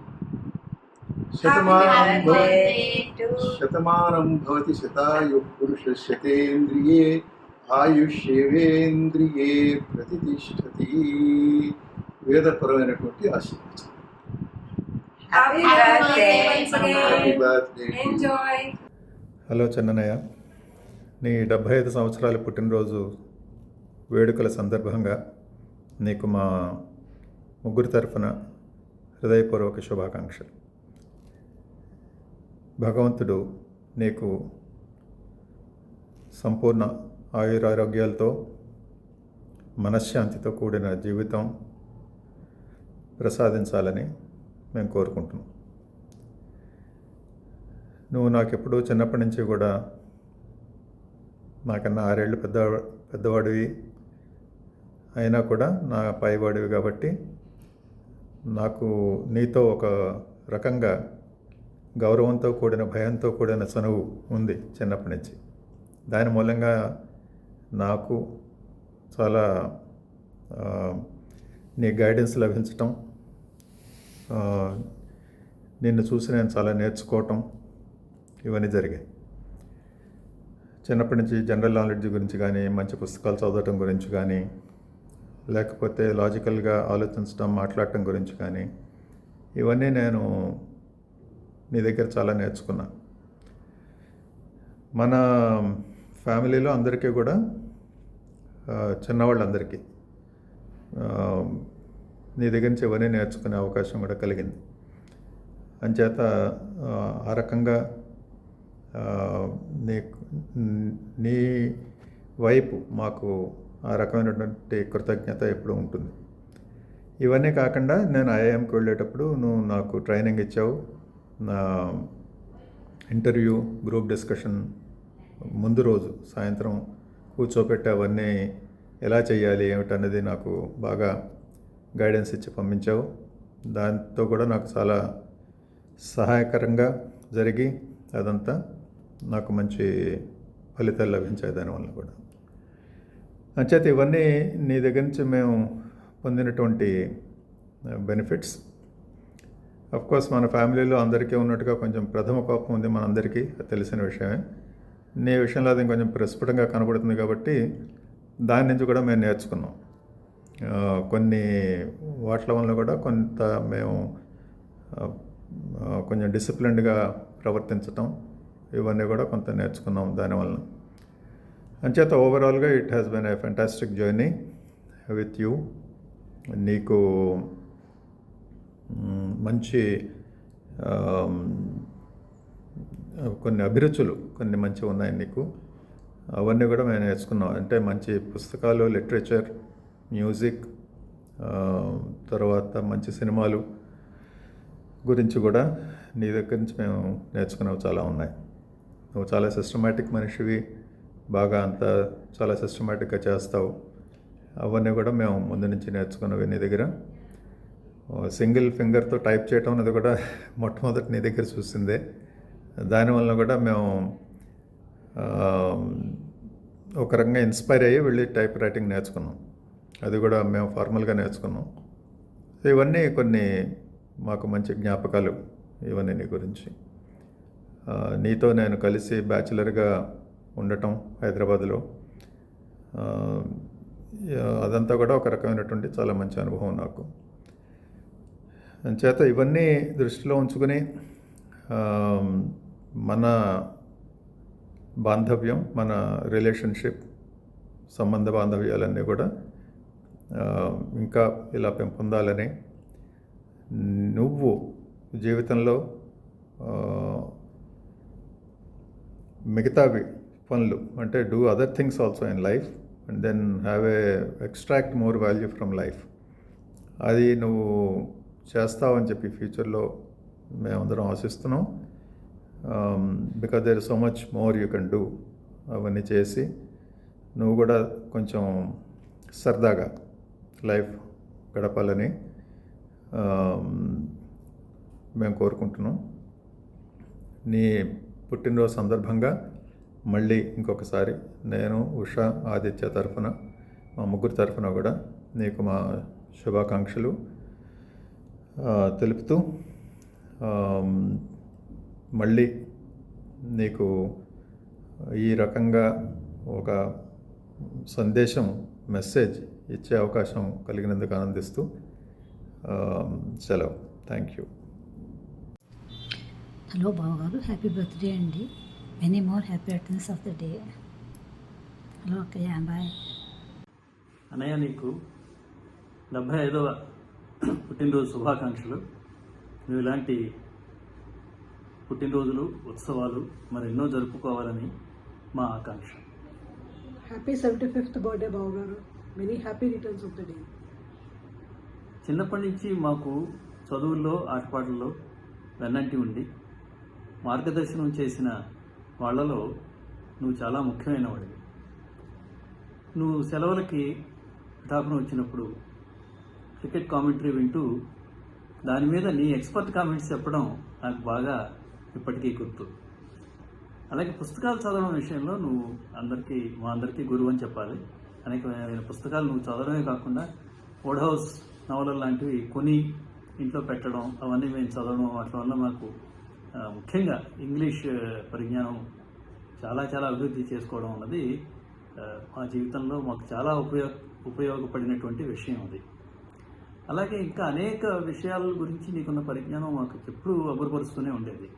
Shatamanam Bhavati Shatayu Purusha Shatendriye Ayushevendraye Pratitishthati. వేదపరమైనటువంటి ఆశీర్వచనం. Happy birthday once again. Happy birthday. Enjoy. Hello Chennaiah, నీ 75 సంవత్సరాల పుట్టినరోజు వేడుకల సందర్భంగా నీకు మా ముగ్గురి తరఫున హృదయపూర్వక శుభాకాంక్షలు. భగవంతుడు నీకు సంపూర్ణ ఆయురారోగ్యాలతో మనశ్శాంతితో కూడిన జీవితం ప్రసాదించాలని మేము కోరుకుంటున్నాం. నువ్వు నాకెప్పుడు చిన్నప్పటి నుంచి కూడా నాకన్నా 6 ఏళ్ళు పెద్దవాడివి అయినా కూడా నా పైవాడివి కాబట్టి నాకు నీతో ఒక రకంగా గౌరవంతో కూడిన భయంతో కూడిన చనువు ఉంది చిన్నప్పటి నుంచి. దాని మూలంగా నాకు చాలా నీ గైడెన్స్ లభించటం, నిన్ను చూసి నేను చాలా నేర్చుకోవటం ఇవన్నీ జరిగాయి. చిన్నప్పటి నుంచి జనరల్ నాలెడ్జ్ గురించి కానీ, మంచి పుస్తకాలు చదవటం గురించి కానీ, లేకపోతే లాజికల్గా ఆలోచించడం, మాట్లాడటం గురించి కానీ, ఇవన్నీ నేను నీ దగ్గర చాలా నేర్చుకున్నా. మన ఫ్యామిలీలో అందరికీ కూడా చిన్నవాళ్ళందరికీ నీ దగ్గర నుంచి ఇవన్నీ నేర్చుకునే అవకాశం కూడా కలిగింది. అంచేత ఆ రకంగా నీ వైపు మాకు ఆ రకమైనటువంటి కృతజ్ఞత ఎప్పుడూ ఉంటుంది. ఇవన్నీ కాకుండా నేను ఐఐఎంకి వెళ్ళేటప్పుడు నువ్వు నాకు ట్రైనింగ్ ఇచ్చావు. నా ఇంటర్వ్యూ, గ్రూప్ డిస్కషన్ ముందు రోజు సాయంత్రం కూర్చోపెట్టి అవన్నీ ఎలా చేయాలి ఏమిటన్నది నాకు బాగా గైడెన్స్ ఇచ్చి పంపించావు. దాంతో కూడా నాకు చాలా సహాయకరంగా జరిగి అదంతా నాకు మంచి ఫలితాలు లభించాయి దానివల్ల కూడా. అంచేత ఇవన్నీ నీ దగ్గర నుంచి మేము పొందినటువంటి బెనిఫిట్స్. అఫ్కోర్స్ మన ఫ్యామిలీలో అందరికీ ఉన్నట్టుగా కొంచెం ప్రథమ కోపం ఉంది మనందరికీ, తెలిసిన విషయమే. నీ విషయంలో అది కొంచెం ప్రస్ఫుటంగా కనబడుతుంది కాబట్టి దాని నుంచి కూడా మేము నేర్చుకున్నాం. కొన్ని వాట్ల వల్ల కూడా కొంత మేము కొంచెం డిసిప్లిన్డ్గా ప్రవర్తించటం ఇవన్నీ కూడా కొంత నేర్చుకున్నాం దానివల్ల. అంచేత ఓవరాల్గా it has been a fantastic journey with you. నీకు మంచి కొన్ని అభిరుచులు కొన్ని మంచి ఉన్నాయి నీకు. అవన్నీ కూడా మేము నేర్చుకున్నాం. అంటే మంచి పుస్తకాలు, లిటరేచర్, మ్యూజిక్, తర్వాత మంచి సినిమాలు గురించి కూడా నీ దగ్గర నుంచి మేము నేర్చుకున్నవి చాలా ఉన్నాయి. నువ్వు చాలా సిస్టమేటిక్ మనిషివి, బాగా అంతా చాలా సిస్టమేటిక్గా చేస్తావు. అవన్నీ కూడా మేము ముందు నుంచి నేర్చుకున్నవి నీ దగ్గర. సింగిల్ ఫింగర్తో టైప్ చేయటం అనేది కూడా మొట్టమొదటి నీ దగ్గర చూసిందే. దానివల్ల కూడా మేము ఒక రకంగా ఇన్స్పైర్ అయ్యి వెళ్ళి టైప్ రైటింగ్ నేర్చుకున్నాం. అది కూడా మేము ఫార్మల్గా నేర్చుకున్నాం. ఇవన్నీ కొన్ని మాకు మంచి జ్ఞాపకాలు ఇవన్నీ నీ గురించి. నీతో నేను కలిసి బ్యాచిలర్గా ఉండటం హైదరాబాద్లో, అదంతా కూడా ఒక రకమైనటువంటి చాలా మంచి అనుభవం నాకు. అంచేత ఇవన్నీ దృష్టిలో ఉంచుకుని మన బాంధవ్యం, మన రిలేషన్షిప్, సంబంధ బాంధవ్యాలన్నీ కూడా ఇంకా ఇలా పెంపొందాలని, నువ్వు జీవితంలో మిగతావి పనులు అంటే do other things also in life and then have a extract more value from life. అది నువ్వు చేస్తావని చెప్పి ఫ్యూచర్లో మేమందరం ఆశిస్తున్నాం. Because there is so much more you can do. అవన్నీ చేసి నువ్వు కూడా కొంచెం సరదాగా లైఫ్ గడపాలని మేము కోరుకుంటున్నాం. నీ పుట్టినరోజు సందర్భంగా మళ్ళీ ఇంకొకసారి నేను, ఉషా, ఆదిత్య తరఫున, మా ముగ్గురు తరఫున కూడా నీకు మా శుభాకాంక్షలు తెలుపుతూ మళ్ళీ నీకు ఈ రకంగా ఒక సందేశం, మెసేజ్ ఇచ్చే అవకాశం కలిగినందుకు ఆనందిస్తూ సెలవు. Thank you. హలో బావగారు, హ్యాపీ బర్త్డే అండి. Many more happy returns of the day. Hello అక్కయ్య, బాయ్. అన్నయ్య, నీకు 75వ పుట్టినరోజు శుభాకాంక్షలు. నువ్వు ఇలాంటి పుట్టినరోజులు, ఉత్సవాలు మరెన్నో జరుపుకోవాలని మా ఆకాంక్ష. హ్యాపీ 75th బర్త్డే బావగారు. Many happy returns of the day. చిన్నప్పటి నుంచి మాకు చదువుల్లో, ఆటపాటల్లో వెన్నంటి ఉండి మార్గదర్శనం చేసిన వాళ్ళలో నువ్వు చాలా ముఖ్యమైన వాడివి. నువ్వు సెలవులకి డాకును వచ్చినప్పుడు క్రికెట్ కామెంటరీ వింటూ దాని మీద నీ ఎక్స్పర్ట్ కామెంట్స్ చెప్పడం నాకు బాగా ఇప్పటికీ గుర్తు. అలాగే పుస్తకాలు చదవడం విషయంలో నువ్వు మా అందరికీ గురువు అని చెప్పాలి. అనేకమైన పుస్తకాలు నువ్వు చదవడమే కాకుండా ఓడ్ హౌస్ నవలలు లాంటివి కొని ఇంట్లో పెట్టడం, అవన్నీ మేము చదవడం, వాటి వల్ల మాకు ముఖ్యంగా ఇంగ్లీష్ పరిజ్ఞానం చాలా చాలా అభివృద్ధి చేసుకోవడం అన్నది మా జీవితంలో మాకు చాలా ఉపయోగపడినటువంటి విషయం అది. అలాగే ఇంకా అనేక విషయాల గురించి నీకున్న పరిజ్ఞానం మాకు ఎప్పుడూ అభివృపరుస్తూనే ఉండేది.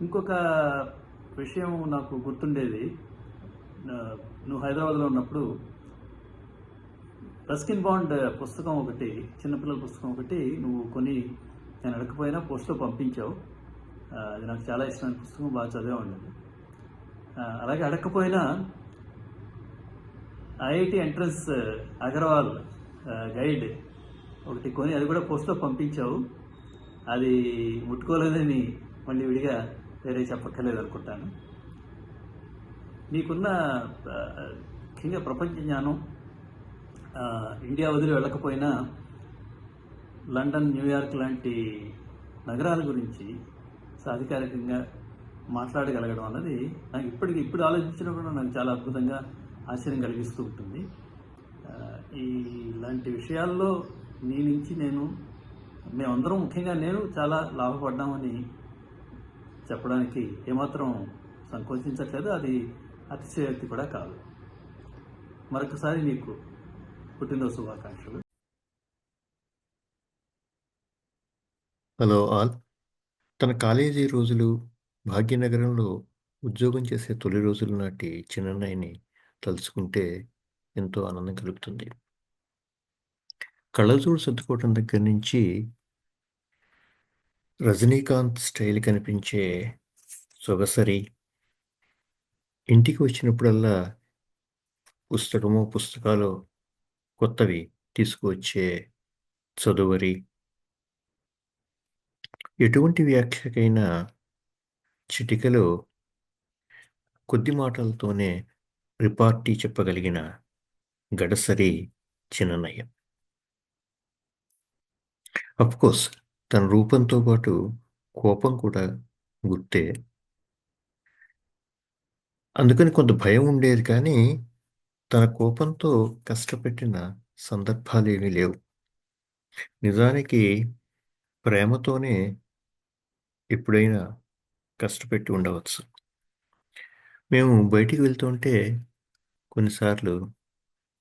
ఇంకొక విషయం నాకు గుర్తుండేది, నువ్వు హైదరాబాద్లో ఉన్నప్పుడు రస్కిన్ బాండ్ పుస్తకం ఒకటి, చిన్నపిల్లల పుస్తకం ఒకటి నువ్వు కొని నేను అడగకపోయినా పోస్ట్లో పంపించావు. అది నాకు చాలా ఇష్టమైన పుస్తకం, బాగా చదివే ఉండేది. అలాగే అడగకపోయినా ఐఐటి ఎంట్రన్స్ అగర్వాల్ గైడ్ ఒకటి కొని అది కూడా పోస్ట్లో పంపించావు. అది ముట్టుకోలేదని మళ్ళీ విడిగా వేరే చెప్పక్కర్లేదు అనుకుంటాను. నీకున్న ముఖ్యంగా ప్రపంచ జ్ఞానం, ఇండియా వదిలి వెళ్ళకపోయినా లండన్, న్యూయార్క్ లాంటి నగరాల గురించి సాధికారికంగా మాట్లాడగలగడం అన్నది నాకు ఇప్పుడు ఆలోచించినా కూడా నాకు చాలా అద్భుతంగా ఆశ్చర్యం కలిగిస్తూ ఉంటుంది. ఇలాంటి విషయాల్లో నీ నుంచి మేమందరం, ముఖ్యంగా నేను చాలా లాభపడ్డామని చెప్పడానికి ఏమాత్రం సంకోచించట్లేదు. అది అతిశయోక్తి కూడా కాదు. మరొకసారి నీకు పుట్టినరోజు శుభాకాంక్షలు. Hello all. తన కాలేజీ రోజులు, భాగ్యనగరంలో ఉద్యోగం చేసే తొలి రోజుల నాటి చిన్నన్నయ్యని తలుచుకుంటే ఎంతో ఆనందం కలుగుతుంది. కళ్ళజోడు సర్దుకోవటం దగ్గర నుంచి రజనీకాంత్ స్టైల్ కనిపించే సొగసరి, ఇంటికి వచ్చినప్పుడల్లా పుస్తకాలు కొత్తవి తీసుకువచ్చే చదువరి, ఎటువంటి వ్యాఖ్యకైనా చిటికలో కొద్ది మాటలతోనే రిపార్టీ చెప్పగలిగిన గడసరి చిన్నన్నయ్య. అఫ్కోర్స్ తన రూపంతో పాటు కోపం కూడా గుర్తే. అందుకని కొంత భయం ఉండేది, కానీ తన కోపంతో కష్టపెట్టిన సందర్భాలేమీ లేవు. నిజానికి ప్రేమతోనే ఎప్పుడైనా కష్టపెట్టి ఉండవచ్చు. మేము బయటికి వెళ్తుంటే కొన్నిసార్లు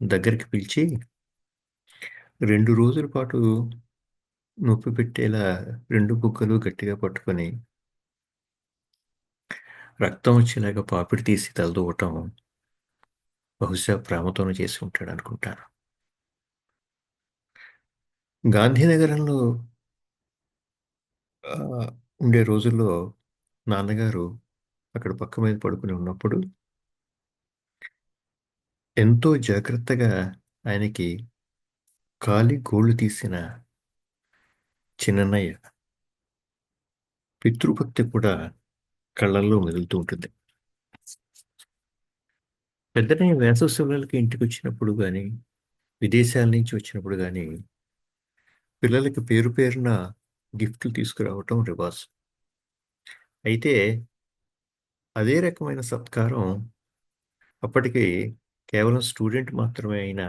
దగ్గరికి పిలిచి 2 రోజుల పాటు నొప్పి పెట్టేలా 2 బుగ్గలు గట్టిగా పట్టుకొని రక్తం వచ్చేలాగా పాపిడి తీసి తలదూవటం బహుశా ప్రేమతోనే చేసి ఉంటాడు అనుకుంటాను. గాంధీనగరంలో ఉండే రోజుల్లో నాన్నగారు అక్కడ పక్క మీద పడుకుని ఉన్నప్పుడు ఎంతో జాగ్రత్తగా ఆయనకి కాలి గోళ్ళు తీసిన చిన్నన్నయ్య పితృభక్తి కూడా కళ్ళల్లో మెదులుతూ ఉంటుంది. పెద్దనయ్య వేసవి సెలవులకి ఇంటికి వచ్చినప్పుడు కానీ, విదేశాల నుంచి వచ్చినప్పుడు కానీ పిల్లలకి పేరు పేరున గిఫ్ట్లు తీసుకురావటం రివాజు. అయితే అదే రకమైన సత్కారం అప్పటికి కేవలం స్టూడెంట్ మాత్రమే అయిన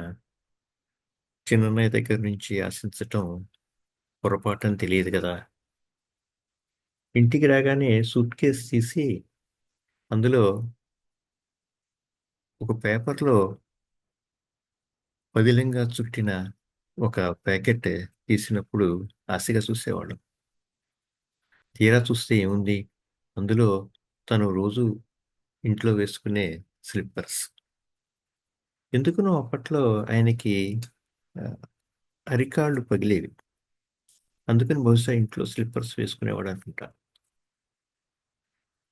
చిన్నన్నయ్య దగ్గర నుంచి ఆశించటం పొరపాటని తెలియదు కదా. ఇంటికి రాగానే సూట్ కేస్ తీసి అందులో ఒక పేపర్లో పదిలంగా చుట్టిన ఒక ప్యాకెట్ తీసినప్పుడు ఆశగా చూసేవాళ్ళం. తీరా చూస్తే ఏముంది, అందులో తను రోజు ఇంట్లో వేసుకునే స్లిప్పర్స్. ఎందుకునో అప్పట్లో ఆయనకి అరికాళ్ళు పగిలేవి, అందుకని బహుశా ఇంట్లో స్లిప్పర్స్ వేసుకునేవాడు అనుకుంటా.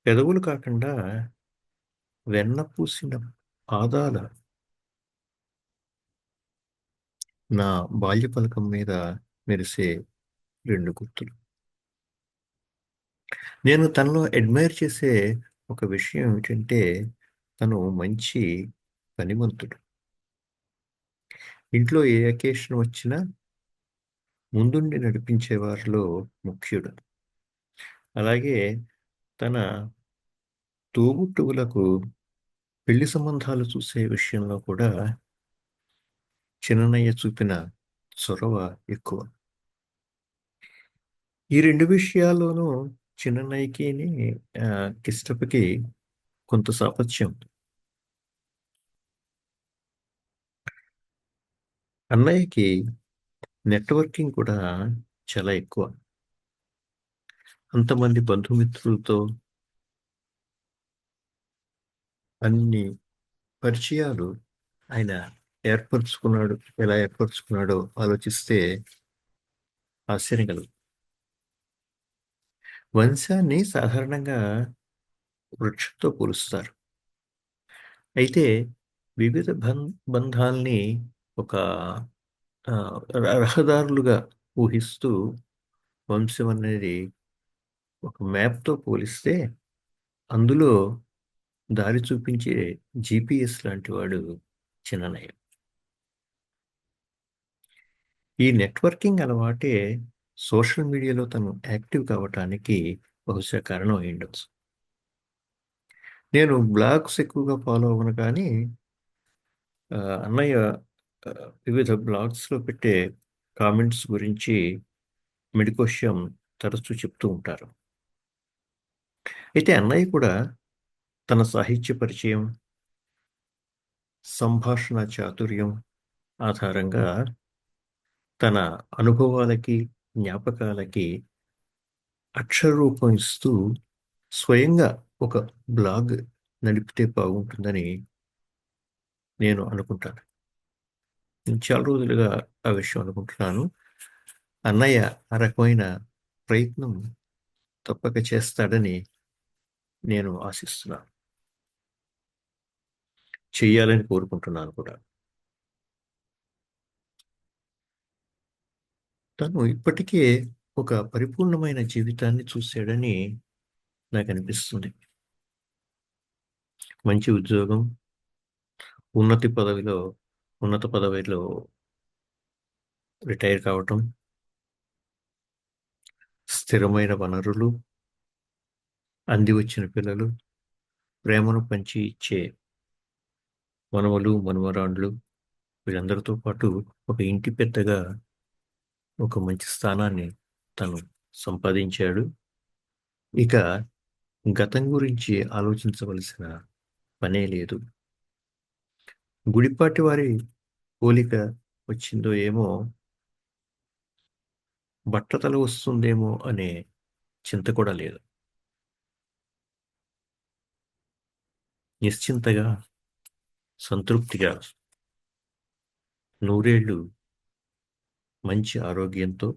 పెదవులు కాకుండా వెన్న పూసిన పాదాల నా బాల్య పలకం మీద మెరిసే 2 గుర్తులు. నేను తనలో అడ్మైర్ చేసే ఒక విషయం ఏమిటంటే తను మంచి పనిమంతుడు. ఇంట్లో ఏ అకేషన్ వచ్చినా ముందుండి నడిపించే వారిలో ముఖ్యుడు. అలాగే తన తోబుట్టువులకు పెళ్లి సంబంధాలు చూసే విషయంలో కూడా చిన్నన్నయ్య చూపిన చొరవ ఎక్కువ. ఈ 2 విషయాల్లోనూ చిన్నన్నయ్యకి కిష్టపకి కొంత సాపత్యం. అన్నయ్యకి నెట్వర్కింగ్ కూడా చాలా ఎక్కువ. అంతమంది బంధుమిత్రులతో అన్ని పరిచయాలు ఆయన ఎలా ఏర్పరచుకున్నాడో ఆలోచిస్తే ఆశ్చర్యం కలుగుతుంది. వంశాన్ని సాధారణంగా వృక్షంతో పోలుస్తారు. అయితే వివిధ బంధాల్ని ఒక రహదారులుగా ఊహిస్తూ వంశం అనేది ఒక మ్యాప్తో పోలిస్తే అందులో దారి చూపించే GPS లాంటి వాడు చిన్నన్నయ్య. ఈ నెట్వర్కింగ్ అలవాటే సోషల్ మీడియాలో తను యాక్టివ్ కావటానికి బహుశా కారణం అయి ఉండొచ్చు. నేను బ్లాగ్స్ ఎక్కువగా ఫాలో అవ్వను, కానీ అన్నయ్య వివిధ బ్లాగ్స్లో పెట్టే కామెంట్స్ గురించి మెడికోషియం తరచూ చెప్తూ ఉంటారు. అయితే అన్నయ్య కూడా తన సాహిత్య పరిచయం, సంభాషణ చాతుర్యం ఆధారంగా తన అనుభవాలకి, జ్ఞాపకాలకి అక్షరరూపం ఇస్తూ స్వయంగా ఒక బ్లాగ్ నడిపితే బాగుంటుందని నేను అనుకుంటాను. నేను చాలా రోజులుగా ఆ విషయం అనుకుంటున్నాను. అన్నయ్య ఆ రకమైన ప్రయత్నం తప్పక చేస్తాడని నేను ఆశిస్తున్నాను, చెయ్యాలని కోరుకుంటున్నాను కూడా. తను ఇప్పటికే ఒక పరిపూర్ణమైన జీవితాన్ని చూశాడని నాకు అనిపిస్తుంది. మంచి ఉద్యోగం, ఉన్నత పదవిలో రిటైర్ కావటం, స్థిరమైన వనరులు, అంది వచ్చిన పిల్లలు, ప్రేమను పంచి ఇచ్చే మనవలు, మనవరాండ్లు, వీళ్ళందరితో పాటు ఒక ఇంటి పెద్దగా ఒక మంచి స్థానాన్ని తను సంపాదించాడు. ఇక గతం గురించి ఆలోచించవలసిన పనే లేదు. గుడిపాటి వారి పోలిక వచ్చిందో ఏమో, బట్టతల వస్తుందేమో అనే చింత కూడా లేదు. నిశ్చింతగా, సంతృప్తిగా నూరేళ్లు మంచి ఆరోగ్యంతో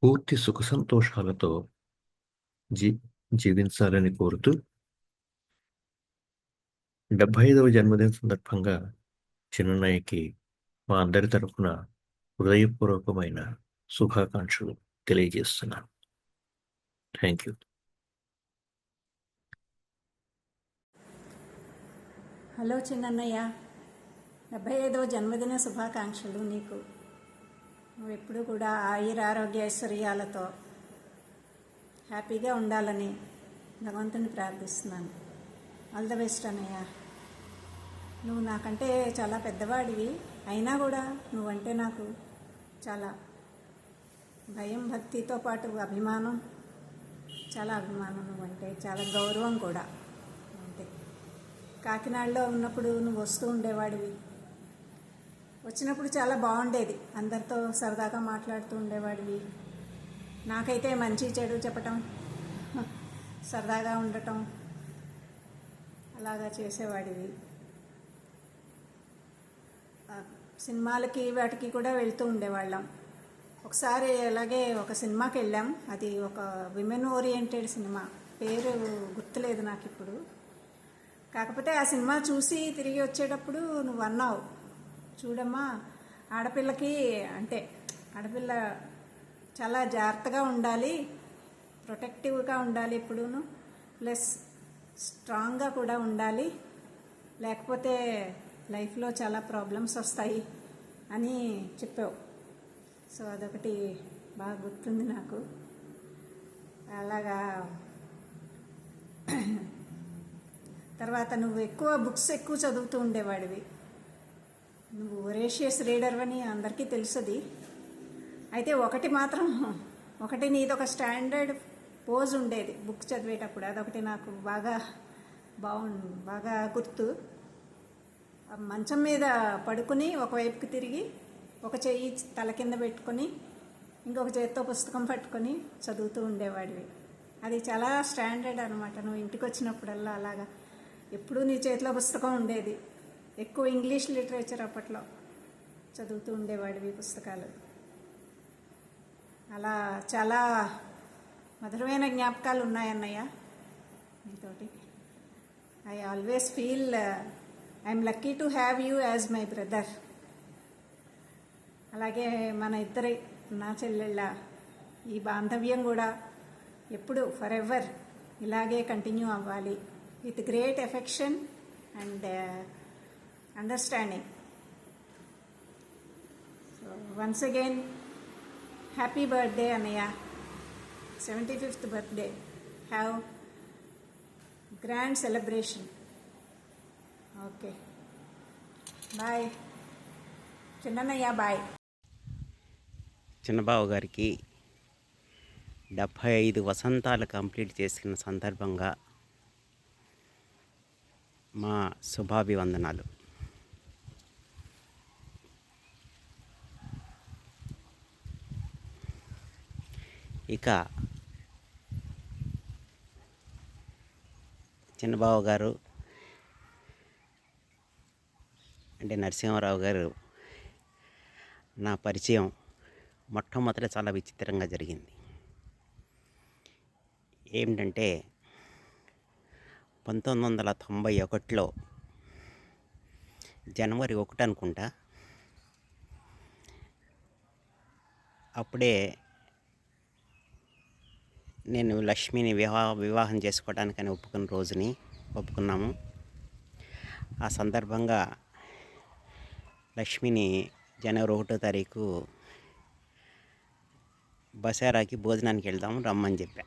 పూర్తి సుఖ సంతోషాలతో జీవించాలని కోరుతూ 75వ జన్మదిన సందర్భంగా చిన్నన్నయ్యకి మా అందరి తరఫున హృదయపూర్వకమైన శుభాకాంక్షలు తెలియజేస్తున్నాను. Thank you. హలో చిన్నన్నయ్య, 75వ జన్మదిన శుభాకాంక్షలు నీకు. నువ్వు ఎప్పుడు కూడా ఆయురారోగ్య ఐశ్వర్యాలతో హ్యాపీగా ఉండాలని భగవంతుని ప్రార్థిస్తున్నాను. ఆల్ ద బెస్ట్ అన్నయ్య. నువ్వు నాకంటే చాలా పెద్దవాడివి, అయినా కూడా నువ్వంటే నాకు చాలా భయం, భక్తితో పాటు అభిమానం, చాలా అభిమానం. నువ్వంటే చాలా గౌరవం కూడా. అంటే కాకినాడలో ఉన్నప్పుడు నువ్వు వస్తూ ఉండేవాడివి. వచ్చినప్పుడు చాలా బాగుండేది, అందరితో సరదాగా మాట్లాడుతూ ఉండేవాడివి. నాకైతే మంచి చెడు చెప్పటం, సరదాగా ఉండటం అలాగా చేసేవాడివి. సినిమాలకి వాటికి కూడా వెళ్తూ ఉండేవాళ్ళం. ఒకసారి అలాగే ఒక సినిమాకి వెళ్ళాం. అది ఒక విమెన్ ఓరియంటెడ్ సినిమా, పేరు గుర్తులేదు నాకు ఇప్పుడు. కాకపోతే ఆ సినిమా చూసి తిరిగి వచ్చేటప్పుడు నువ్వు అన్నావు, చూడమ్మా ఆడపిల్లకి అంటే ఆడపిల్ల చాలా జాగ్రత్తగా ఉండాలి, ప్రొటెక్టివ్గా ఉండాలి ఎప్పుడూను, ప్లస్ స్ట్రాంగ్గా కూడా ఉండాలి, లేకపోతే లైఫ్లో చాలా ప్రాబ్లమ్స్ వస్తాయి అని చెప్పావు. సో అదొకటి బాగా గుర్తుంది నాకు. అలాగా తర్వాత నువ్వు ఎక్కువ బుక్స్ ఎక్కువ చదువుతూ ఉండేవాడివి. నువ్వు వొరేషియస్ రీడర్ అని అందరికీ తెలుసుది. అయితే ఒకటి నీదొక స్టాండర్డ్ పోజ్ ఉండేది బుక్ చదివేటప్పుడు, అదొకటి నాకు బాగా గుర్తు. మంచం మీద పడుకుని ఒకవైపుకి తిరిగి ఒక చెయ్యి తల కింద పెట్టుకొని ఇంకొక చేత్తో పుస్తకం పట్టుకొని చదువుతూ ఉండేవాడివి. అది చాలా స్టాండర్డ్ అనమాట. నువ్వు ఇంటికి వచ్చినప్పుడల్లా అలాగా ఎప్పుడూ నీ చేతిలో పుస్తకం ఉండేది. ఎక్కువ ఇంగ్లీష్ లిటరేచర్ అప్పట్లో చదువుతూ ఉండేవాడివి పుస్తకాలు. అలా చాలా మధురమైన జ్ఞాపకాలు ఉన్నాయన్నయ్య నీతోటి. I always feel I'm lucky to have you as my brother. అలాగే మన ఇద్దరి నా చెల్లెళ్ళ ఈ బాంధవ్యం కూడా ఎప్పుడు ఫర్ ఎవర్ ఇలాగే కంటిన్యూ అవ్వాలి, with great affection and understanding. So once again happy birthday అన్నయ్య, 75th birthday. Have grand celebration. Okay. Bye. చిన్నయ్య బాయ్. చిన్నబాబు గారికి 75 వసంతాలు కంప్లీట్ చేసిన సందర్భంగా మా శుభాభివందనాలు. ఇక చిన్నబాబు గారు అంటే నరసింహారావు గారు నా పరిచయం మొట్టమొదట చాలా విచిత్రంగా జరిగింది. ఏమిటంటే 1991లో జనవరి 1 అనుకుంటా, అప్పుడే నేను లక్ష్మిని వివాహం చేసుకోవడానికని ఒప్పుకున్నాము. ఆ సందర్భంగా లక్ష్మిని జనవరి 1వ తారీఖు బసారాకి భోజనానికి వెళ్దాము రమ్మని చెప్పా.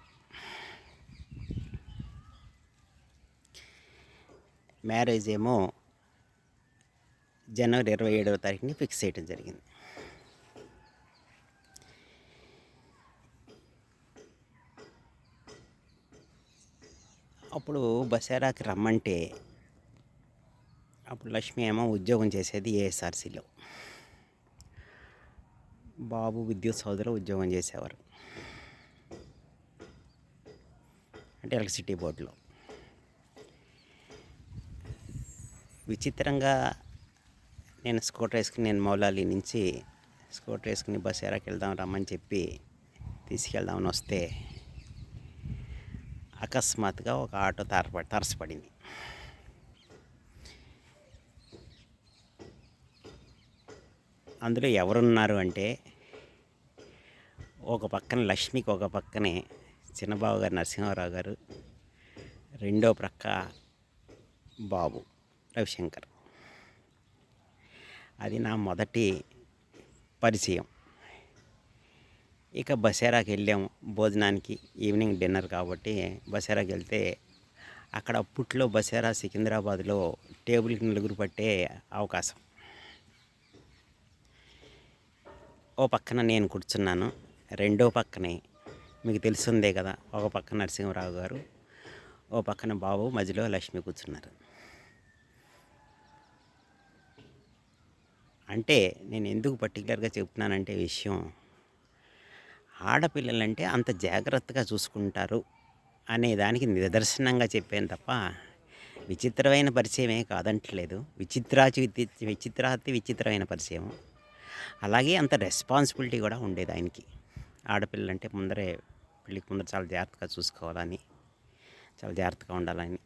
మ్యారేజ్ ఏమో జనవరి 27వ తారీఖుని ఫిక్స్ చేయడం జరిగింది. అప్పుడు బసారాకి రమ్మంటే అప్పుడు లక్ష్మి ఏమో ఉద్యోగం చేసేది ఏఎస్ఆర్సీలో, బాబు విద్యుత్ సౌదలో ఉద్యోగం చేసేవారు, అంటే ఎలక్ట్రిసిటీ బోర్డులో. విచిత్రంగా నేను స్కూటర్ వేసుకుని మౌలాలి నుంచి స్కూటర్ వేసుకుని బసారాకి వెళ్దాం రమ్మని చెప్పి తీసుకెళ్దామని వస్తే అకస్మాత్తుగా ఒక ఆటో తారసపడింది. అందులో ఎవరున్నారు అంటే ఒక పక్కన లక్ష్మికి, ఒక పక్కనే చిన్నబాబు గారు నరసింహారావు గారు, రెండో ప్రక్క బాబు రవిశంకర్. అది నా మొదటి పరిచయం. ఇక బసేరాకి వెళ్ళాము భోజనానికి, ఈవినింగ్ డిన్నర్ కాబట్టి బసేరాకి వెళ్తే అక్కడ అప్పట్లో బసేరా సికింద్రాబాద్లో టేబుల్కి 4 పట్టే అవకాశం. ఓ పక్కన నేను కూర్చున్నాను, రెండో పక్కనే మీకు తెలుసుందే కదా, ఒక పక్కన నరసింహరావు గారు, ఓ పక్కన బాబు, మధ్యలో లక్ష్మి కూర్చున్నారు. అంటే నేను ఎందుకు పర్టికులర్గా చెప్తున్నానంటే విషయం, ఆడపిల్లలంటే అంత జాగ్రత్తగా చూసుకుంటారు అనే దానికి నిదర్శనంగా చెప్పాను తప్ప విచిత్రమైన పరిచయమే కాదంటలేదు. విచిత్రాతి విచిత్రమైన పరిచయం. అలాగే అంత రెస్పాన్సిబిలిటీ కూడా ఉండేది ఆయనకి. ఆడపిల్లలంటే పెళ్ళికి ముందర చాలా జాగ్రత్తగా చూసుకోవాలని, చాలా జాగ్రత్తగా ఉండాలని.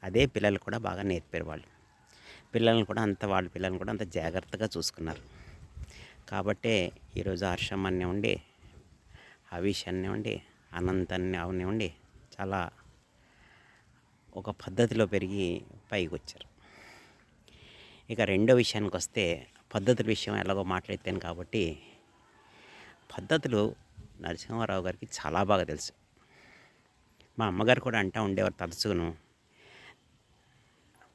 అదే పిల్లలు కూడా బాగా నేర్పారు వాళ్ళు. వాళ్ళ పిల్లల్ని కూడా అంత జాగ్రత్తగా చూసుకున్నారు. కాబట్టే ఈరోజు హర్షం అనివ్వండి, హవీష్ అనివ్వండి, అనంత్ అవనివ్వండి, చాలా ఒక పద్ధతిలో పెరిగి పైకి వచ్చారు. ఇక రెండో విషయానికి వస్తే, పద్ధతుల విషయం ఎలాగో మాట్లాడతాను కాబట్టి, పద్ధతులు నరసింహారావు గారికి చాలా బాగా తెలుసు. మా అమ్మగారు కూడా అంటూ ఉండేవారు తరచును,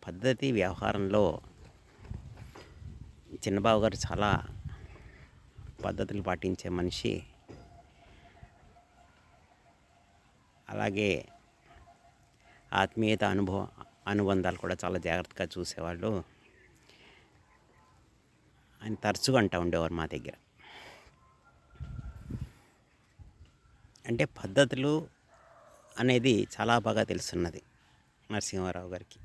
పద్ధతి వ్యవహారంలో చిన్నబాబు గారు చాలా పద్ధతులు పాటించే మనిషి. అలాగే ఆత్మీయత అనుబంధాలు కూడా చాలా జాగ్రత్తగా చూసేవాళ్ళు ఆయన తరచుగా అంటూ ఉండేవారు మా దగ్గర. అంటే పద్ధతులు అనేది చాలా బాగా తెలుసున్నది నరసింహారావు గారికి.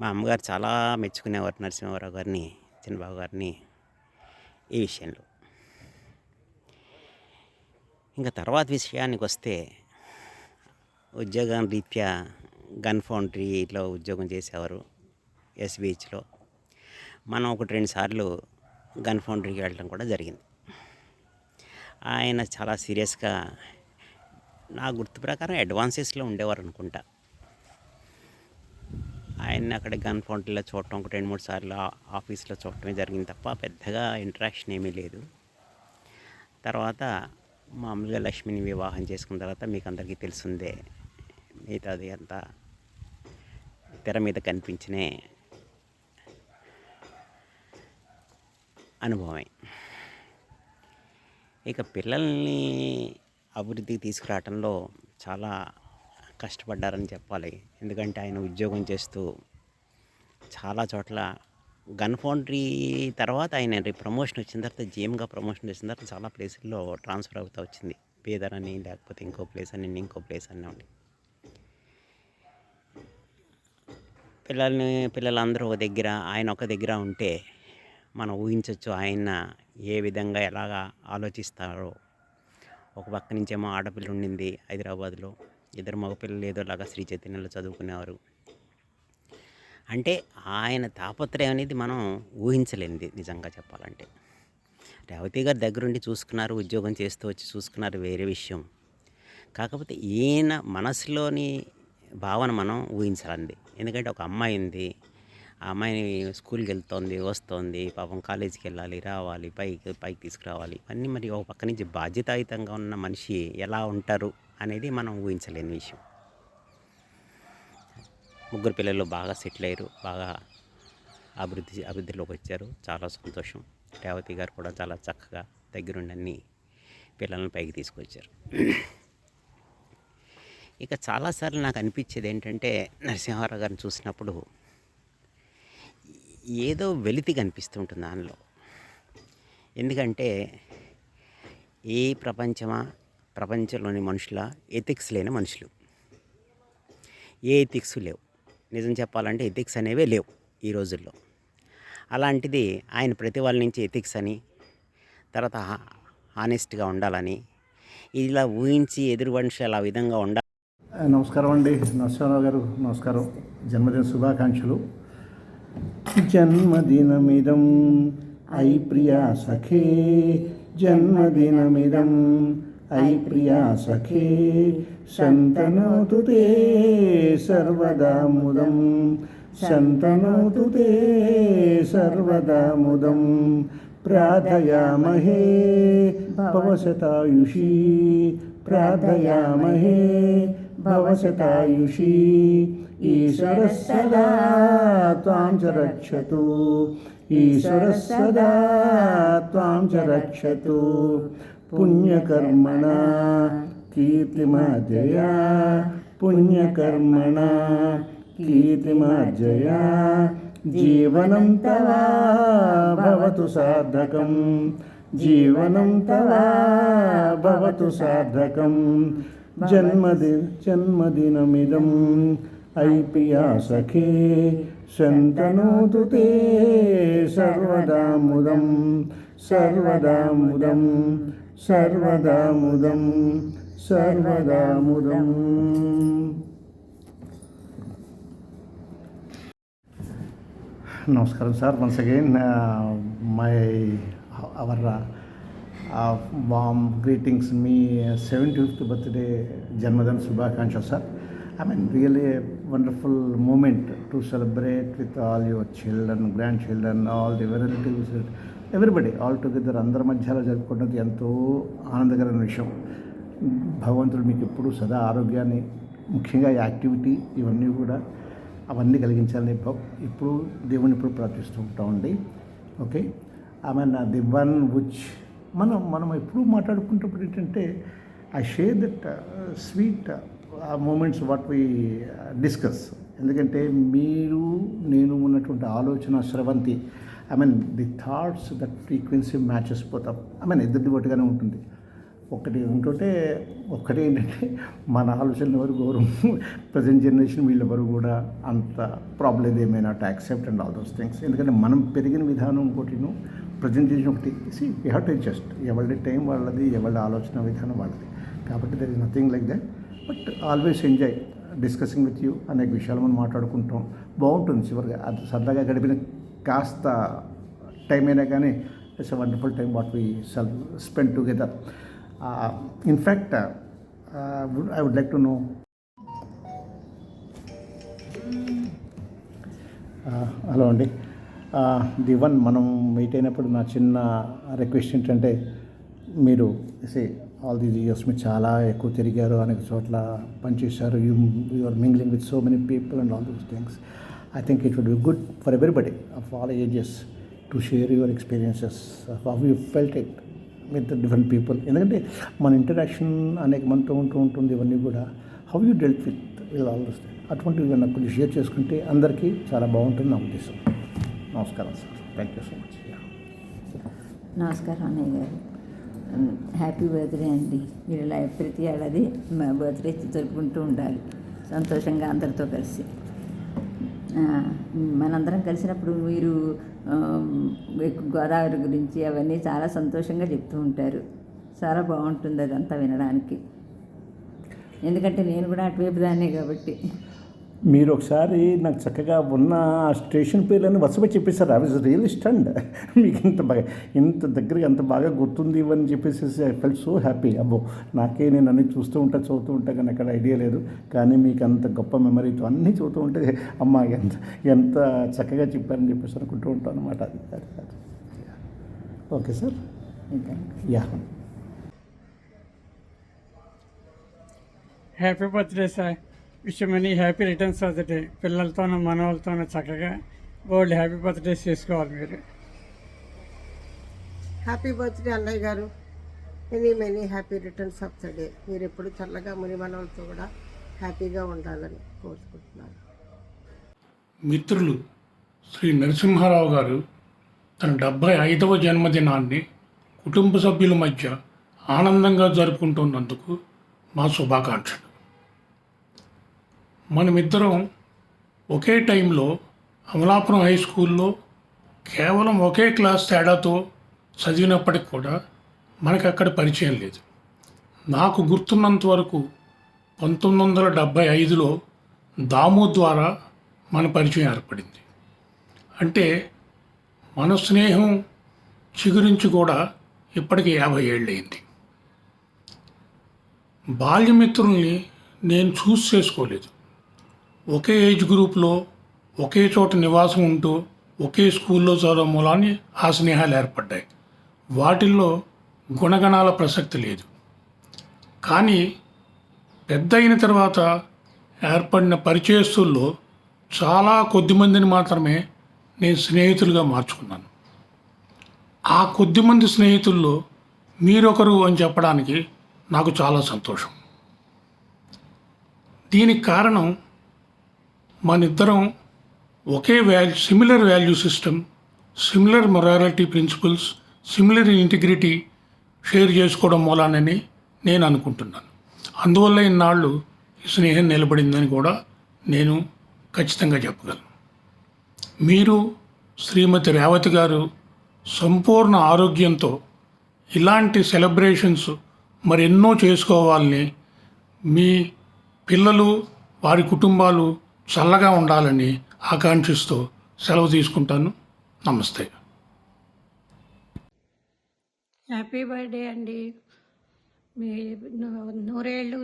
మా అమ్మగారు చాలా మెచ్చుకునేవారు నరసింహారావు గారిని, చిన్నబాబు గారిని ఈ విషయంలో. ఇంకా తర్వాత విషయానికి వస్తే, ఉద్యోగం రీత్యా గన్ ఫౌండరీలో ఉద్యోగం చేసేవారు SBHలో. మనం 1-2 సార్లు గన్ ఫౌండరీకి వెళ్ళడం కూడా జరిగింది. ఆయన చాలా సీరియస్గా, నా గుర్తు ప్రకారం అడ్వాన్సెస్లో ఉండేవారు అనుకుంటా. ఆయన్ని అక్కడ గన్ ఫౌండరీలో చూడటం 2-3 సార్లు ఆఫీస్లో చూడటమే జరిగింది తప్ప పెద్దగా ఇంటరాక్షన్ ఏమీ లేదు. తర్వాత మామూలుగా లక్ష్మిని వివాహం చేసుకున్న తర్వాత మీకు అందరికీ తెలిసిందే, మిగతాది అంతా తెర మీద కనిపించిన అనుభవమే. ఇక పిల్లల్ని అభివృద్ధికి తీసుకురావడంలో చాలా కష్టపడ్డారని చెప్పాలి. ఎందుకంటే ఆయన ఉద్యోగం చేస్తూ చాలా చోట్ల గన్ ఫౌండరీ తర్వాత ఆయన ప్రమోషన్ వచ్చిన తర్వాత, GMగా ప్రమోషన్ వచ్చిన తర్వాత చాలా ప్లేసుల్లో ట్రాన్స్ఫర్ అవుతూ వచ్చింది. బీదర్ అని, లేకపోతే ఇంకో ప్లేస్ అని, ఇంకో ప్లేస్ అని ఉండి, పిల్లలందరూ ఒక దగ్గర, ఆయన ఒక దగ్గర ఉంటే మనం ఊహించవచ్చు ఆయన ఏ విధంగా ఎలాగా ఆలోచిస్తారో. ఒక పక్క నుంచేమో ఆడపిల్ల ఉండింది హైదరాబాద్లో, 2 మగపిల్లలు ఏదోలాగా శ్రీ చైతన్యలో చదువుకునేవారు. అంటే ఆయన తాపత్రయం అనేది మనం ఊహించలేనిది నిజంగా చెప్పాలంటే. రేవతి గారు దగ్గరుండి చూసుకున్నారు, ఉద్యోగం చేస్తూ వచ్చి చూసుకున్నారు, వేరే విషయం. కాకపోతే ఈయన మనసులోని భావన మనం ఊహించాలండి. ఎందుకంటే ఒక అమ్మాయి ఉంది, ఆ అమ్మాయిని స్కూల్కి వెళ్తోంది, వస్తోంది, పాపం కాలేజీకి వెళ్ళాలి, రావాలి, పైకి తీసుకురావాలి. ఇవన్నీ మరి ఒక పక్క నుంచి బాధ్యతాయుతంగా ఉన్న మనిషి ఎలా ఉంటారు అనేది మనం ఊహించలేని విషయం. 3 పిల్లలు బాగా సెటిల్ అయ్యారు, బాగా అభివృద్ధిలోకి వచ్చారు. చాలా సంతోషం. రేవతి గారు కూడా చాలా చక్కగా దగ్గరుండి అన్ని పిల్లలను పైకి తీసుకొచ్చారు. ఇక చాలాసార్లు నాకు అనిపించేది ఏంటంటే, నరసింహారావు గారిని చూసినప్పుడు ఏదో వెలితి కనిపిస్తుంటుంది దానిలో. ఎందుకంటే ప్రపంచంలోని మనుషుల ఎథిక్స్ లేని మనుషులు, ఏ ఎథిక్స్ లేవు. నిజం చెప్పాలంటే ఎథిక్స్ అనేవే లేవు ఈ రోజుల్లో. అలాంటిది ఆయన ప్రతి వాళ్ళ నుంచి ఎథిక్స్ అని, తర్వాత హానెస్ట్గా ఉండాలని, ఇలా ఊహించి ఎదురు మనుషులు ఆ విధంగా ఉండాలి. నమస్కారం అండి, నరసింహారావు గారు నమస్కారం. జన్మదిన శుభాకాంక్షలు. జన్మదినమిదం ఐ ప్రియా సఖే, జన్మదినమిదం ఐ ప్రియా సఖే, శంతనోతు తే సర్వదా ముదం, శంతనోతు తే సర్వదా ముదం. ప్రార్థయామహే భవశతాయుషీ, ప్రార్థయామహే భవశతాయుషీ. ఈశ్వరः సదా త్వాం చ రక్షతు, ఈశ్వరः సదా త్వాం చ రక్షతు. పుణ్యకర్మణా కీర్తిమార్జయా, పుణ్యకర్మణా కీర్తిమార్జయా. జీవనం తవ భవతు సార్థకం, జీవనం తవ భవతు సార్థకం. జన్మదినమిదం ఐ ప్రియా సఖే, శంతనోతు తే సర్వదా ముదం, సర్వదా ముదం, సర్వదా ముదం, సర్వదా ముదం. నమస్కారం sir. Once again our warm greetings. Me 75th birthday Janmadan Shubhakanksha sir. I mean really a wonderful moment to celebrate with all your children, grandchildren, all the relatives, everybody all together అందరి మధ్యలో జరుపుకున్నది ఎంతో ఆనందకరమైన విషయం. భగవంతుడు మీకు ఎప్పుడు సదా ఆరోగ్యాన్ని, ముఖ్యంగా యాక్టివిటీ ఇవన్నీ కూడా అవన్నీ కలిగించాలని ఇప్పుడు దేవుని ఇప్పుడు ప్రార్థిస్తూ ఉంటామండి. Okay, I mean the one which మనం ఎప్పుడు మాట్లాడుకుంటప్పుడు ఏంటంటే I share that sweet moments what we discuss. ఎందుకంటే మీరు నేను ఉన్నటువంటి ఆలోచన స్రవంతి, I mean the thoughts that frequency matches పోతాం. ఐ మీన్ ఇద్దరిది ఒకటిగానే ఉంటుంది. ఒకటి ఉంటుంటే ఒక్కటే ఏంటంటే మన ఆలోచనలు ఎవరు గౌరవం, ప్రజెంట్ జనరేషన్ వీళ్ళెవరు కూడా అంత ప్రాబ్లం ఏమైనా to accept and all those things. ఎందుకంటే మనం పెరిగిన విధానం ఇంకోటిను, ప్రజెంట్ చేసిన ఒకటి. See we have to adjust. ఎవరి టైం వాళ్ళది, ఎవరి ఆలోచన విధానం వాళ్ళది. కాబట్టి there is nothing like that. But always enjoy discussing with you. అనేక విషయాలు మనం మాట్లాడుకుంటాం, బాగుంటుంది. చివరిగా అది సరదాగా గడిపిన కాస్త టైం అయినా కానీ it's a wonderful time what we spend together. In fact, I would like to know. Hello అండి, ది వన్ మనం మీట్ అయినప్పుడు నా చిన్న రిక్వెస్ట్ ఏంటంటే, మీరు ఆల్ దీస్ ఇయర్స్ మీరు చాలా ఎక్కువ తిరిగారు, అనేక చోట్ల పనిచేశారు, you are mingling with so many people and all those things. I think it would be good for everybody of all ages to share your experiences of how you felt it with different people. ఎందుకంటే మన interaction అనేక మనతో ఉంటుంది. ఇవన్నీ కూడా how you dealt with all those things, అటువంటివి నాకు కొంచెం షేర్ చేసుకుంటే అందరికీ చాలా బాగుంటుంది నా ఉద్దేశం. నమస్కారం sir, thank you so much. నమస్కారం అన్నయ్య గారు, హ్యాపీ బర్త్డే అండి. మీరు ఇలా ప్రతి ఏడాది మా బర్త్డే జరుపుకుంటూ ఉండాలి సంతోషంగా అందరితో కలిసి. మనందరం కలిసినప్పుడు మీరు గోదావరి గురించి అవన్నీ చాలా సంతోషంగా చెప్తూ ఉంటారు. చాలా బాగుంటుంది అదంతా వినడానికి. ఎందుకంటే నేను కూడా అటువైపు దాన్నే కాబట్టి. మీరు ఒకసారి నాకు చక్కగా ఉన్న స్టేషన్ పేర్లను వరుసగా చెప్పేశారు. I was really stunned. మీకు ఇంత దగ్గరగా అంత బాగా గుర్తుంది ఇవని చెప్పేసి ఐ ఫెల్ట్ సో హ్యాపీ. అబ్బో, నాకే నేను అన్నీ చూస్తూ ఉంటా, చదువుతూ ఉంటా, కానీ అక్కడ ఐడియా లేదు. కానీ మీకు అంత గొప్ప మెమరీతో అన్నీ చదువుతూ ఉంటే అమ్మ ఎంత చక్కగా చెప్పారని చెప్పేసి అనుకుంటూ ఉంటాను అనమాట. అది okay sir, yeah. Happy birthday sir. Wish many happy returns of the day. పిల్లలతోనూ మనవాళ్ళతోనూ చక్కగా గోల్డ్ హ్యాపీ బర్త్డేస్ చేసుకోవాలి మీరు. హ్యాపీ బర్త్డే అన్నయ్య గారు. Many many happy returns of the day. మీరు ఎప్పుడు చల్లగా ముని మనవాళ్ళతో కూడా హ్యాపీగా ఉండాలని కోరుకుంటున్నాను. మిత్రులు శ్రీ నరసింహారావు గారు తన 75వ జన్మదినాన్ని కుటుంబ సభ్యుల మధ్య ఆనందంగా జరుపుకుంటున్నందుకు మా శుభాకాంక్షలు. మనమిద్దరం ఒకే టైంలో అమలాపురం హై స్కూల్లో కేవలం ఒకే క్లాస్ తేడాతో చదివినప్పటికి కూడా మనకు అక్కడ పరిచయం లేదు. నాకు గుర్తున్నంత వరకు 1975లో దాము ద్వారా మన పరిచయం ఏర్పడింది. అంటే మన స్నేహం చిగురించి కూడా ఇప్పటికి 50 ఏళ్ళయింది. బాల్యమిత్రుల్ని నేను చూస్ చేసుకోలేదు. ఒకే ఏజ్ గ్రూప్లో ఒకే చోట నివాసం ఉంటూ ఒకే స్కూల్లో చదవడం మూలాన్ని ఆ స్నేహాలు ఏర్పడ్డాయి. వాటిల్లో గుణగణాల ప్రసక్తి లేదు. కానీ పెద్ద అయిన తర్వాత ఏర్పడిన పరిచయస్తుల్లో చాలా కొద్దిమందిని మాత్రమే నేను స్నేహితులుగా మార్చుకున్నాను. ఆ కొద్దిమంది స్నేహితుల్లో మీరొకరు అని చెప్పడానికి నాకు చాలా సంతోషం. దీనికి కారణం మనిద్దరం ఒకే similar value system, similar morality principles, similar integrity share చేసుకోవడం మూలానని నేను అనుకుంటున్నాను. అందువల్ల ఇన్నాళ్ళు ఈ స్నేహం నిలబడిందని కూడా నేను ఖచ్చితంగా చెప్పగలను. మీరు శ్రీమతి రేవతి గారు సంపూర్ణ ఆరోగ్యంతో ఇలాంటి సెలబ్రేషన్స్ మరెన్నో చేసుకోవాలని, మీ పిల్లలు వారి కుటుంబాలు చల్లగా ఉండాలని ఆకాంక్షిస్తూ సెలవు తీసుకుంటాను. నమస్తే. హ్యాపీ బర్త్డే అండి. మీ నూరేళ్ళు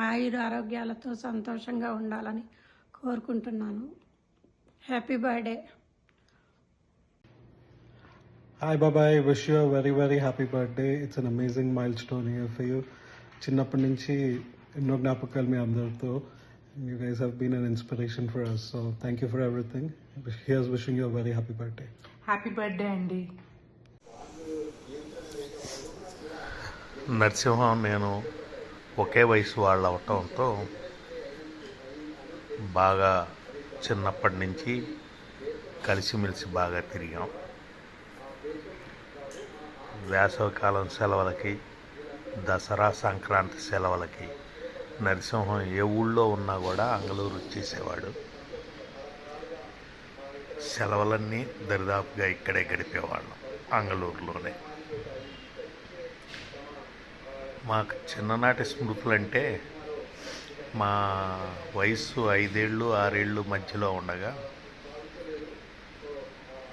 ఆయుర ఆరోగ్యాలతో సంతోషంగా ఉండాలని కోరుకుంటున్నాను. Happy birthday. Hi Babai, wish you a very very happy birthday. It's an amazing milestone here for you. చిన్నప్పటి నుంచి ఎన్నో జ్ఞాపకాలు మీ అందరితో. You guys have been an inspiration for us. So thank you for everything. Here's wishing you a very happy birthday. Happy birthday అండి. నరసింహం నేను ఒకే వయసు వాళ్ళు అవటంతో బాగా చిన్నప్పటి నుంచి కలిసిమెలిసి బాగా తిరిగాం. వేసవికాలం సెలవులకి, దసరా సంక్రాంతి సెలవులకి నరసింహం ఏ ఊళ్ళో ఉన్నా కూడా అంగళూరు వచ్చేసేవాడు. సెలవులన్నీ దరిదాపుగా ఇక్కడే గడిపేవాళ్ళం, అంగళూరులోనే. మాకు చిన్ననాటి స్మృతులంటే మా వయసు 5 ఏళ్ళు 6 ఏళ్ళు మధ్యలో ఉండగా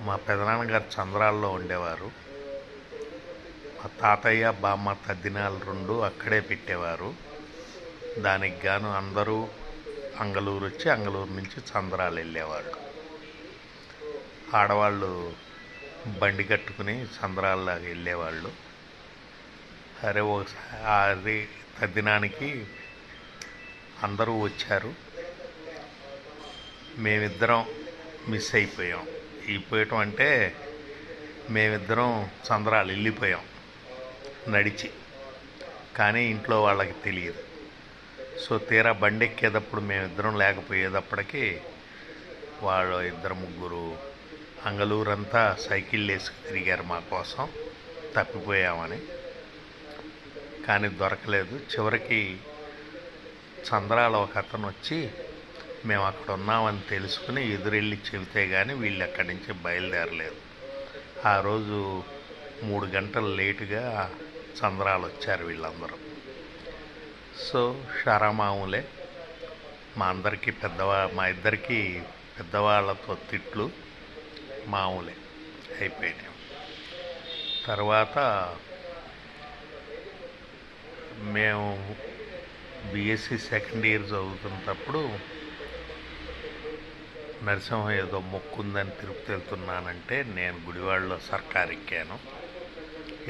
మా పెదనాన్నగారు చంద్రాల్లో ఉండేవారు. మా తాతయ్య బామ్మ తద్దినాలు 2 అక్కడే పెట్టేవారు. దానికి గాను అందరూ అంగళూరు వచ్చి అంగళూరు నుంచి చంద్రాలు వెళ్ళేవాళ్ళు. ఆడవాళ్ళు బండి కట్టుకుని చంద్రాల్లాగా వెళ్ళేవాళ్ళు. సరే ఒకసారి తద్దినానికి అందరూ వచ్చారు. మేమిద్దరం మిస్ అయిపోయాం. అయిపోయటం అంటే మేమిద్దరం చంద్రాలు వెళ్ళిపోయాం నడిచి. కానీ ఇంట్లో వాళ్ళకి తెలియదు. సో తీరా బండి ఎక్కేటప్పుడు మేమిద్దరం లేకపోయేటప్పటికీ వాళ్ళు 2-3 అంగళూరంతా సైకిల్ వేసుకు తిరిగారు మా కోసం, తప్పిపోయామని. కానీ దొరకలేదు. చివరికి చంద్రాల ఒక అతను వచ్చి మేము అక్కడ ఉన్నామని తెలుసుకుని ఎదురెళ్ళి చెబితే కానీ వీళ్ళు అక్కడి నుంచి బయలుదేరలేదు. ఆ రోజు 3 గంటలు లేటుగా చంద్రాలు వచ్చారు వీళ్ళందరూ. సో షరామాములే. మా ఇద్దరికి పెద్దవాళ్ళతో తిట్లు మామూలే అయిపోయినాయి. తర్వాత మేము బీఎస్సీ సెకండ్ ఇయర్ చదువుతున్నప్పుడు నరసింహం ఏదో మొక్కుందని తిరుపతి వెళ్తున్నానంటే నేను గుడివాడలో సర్కార్ ఎక్కాను.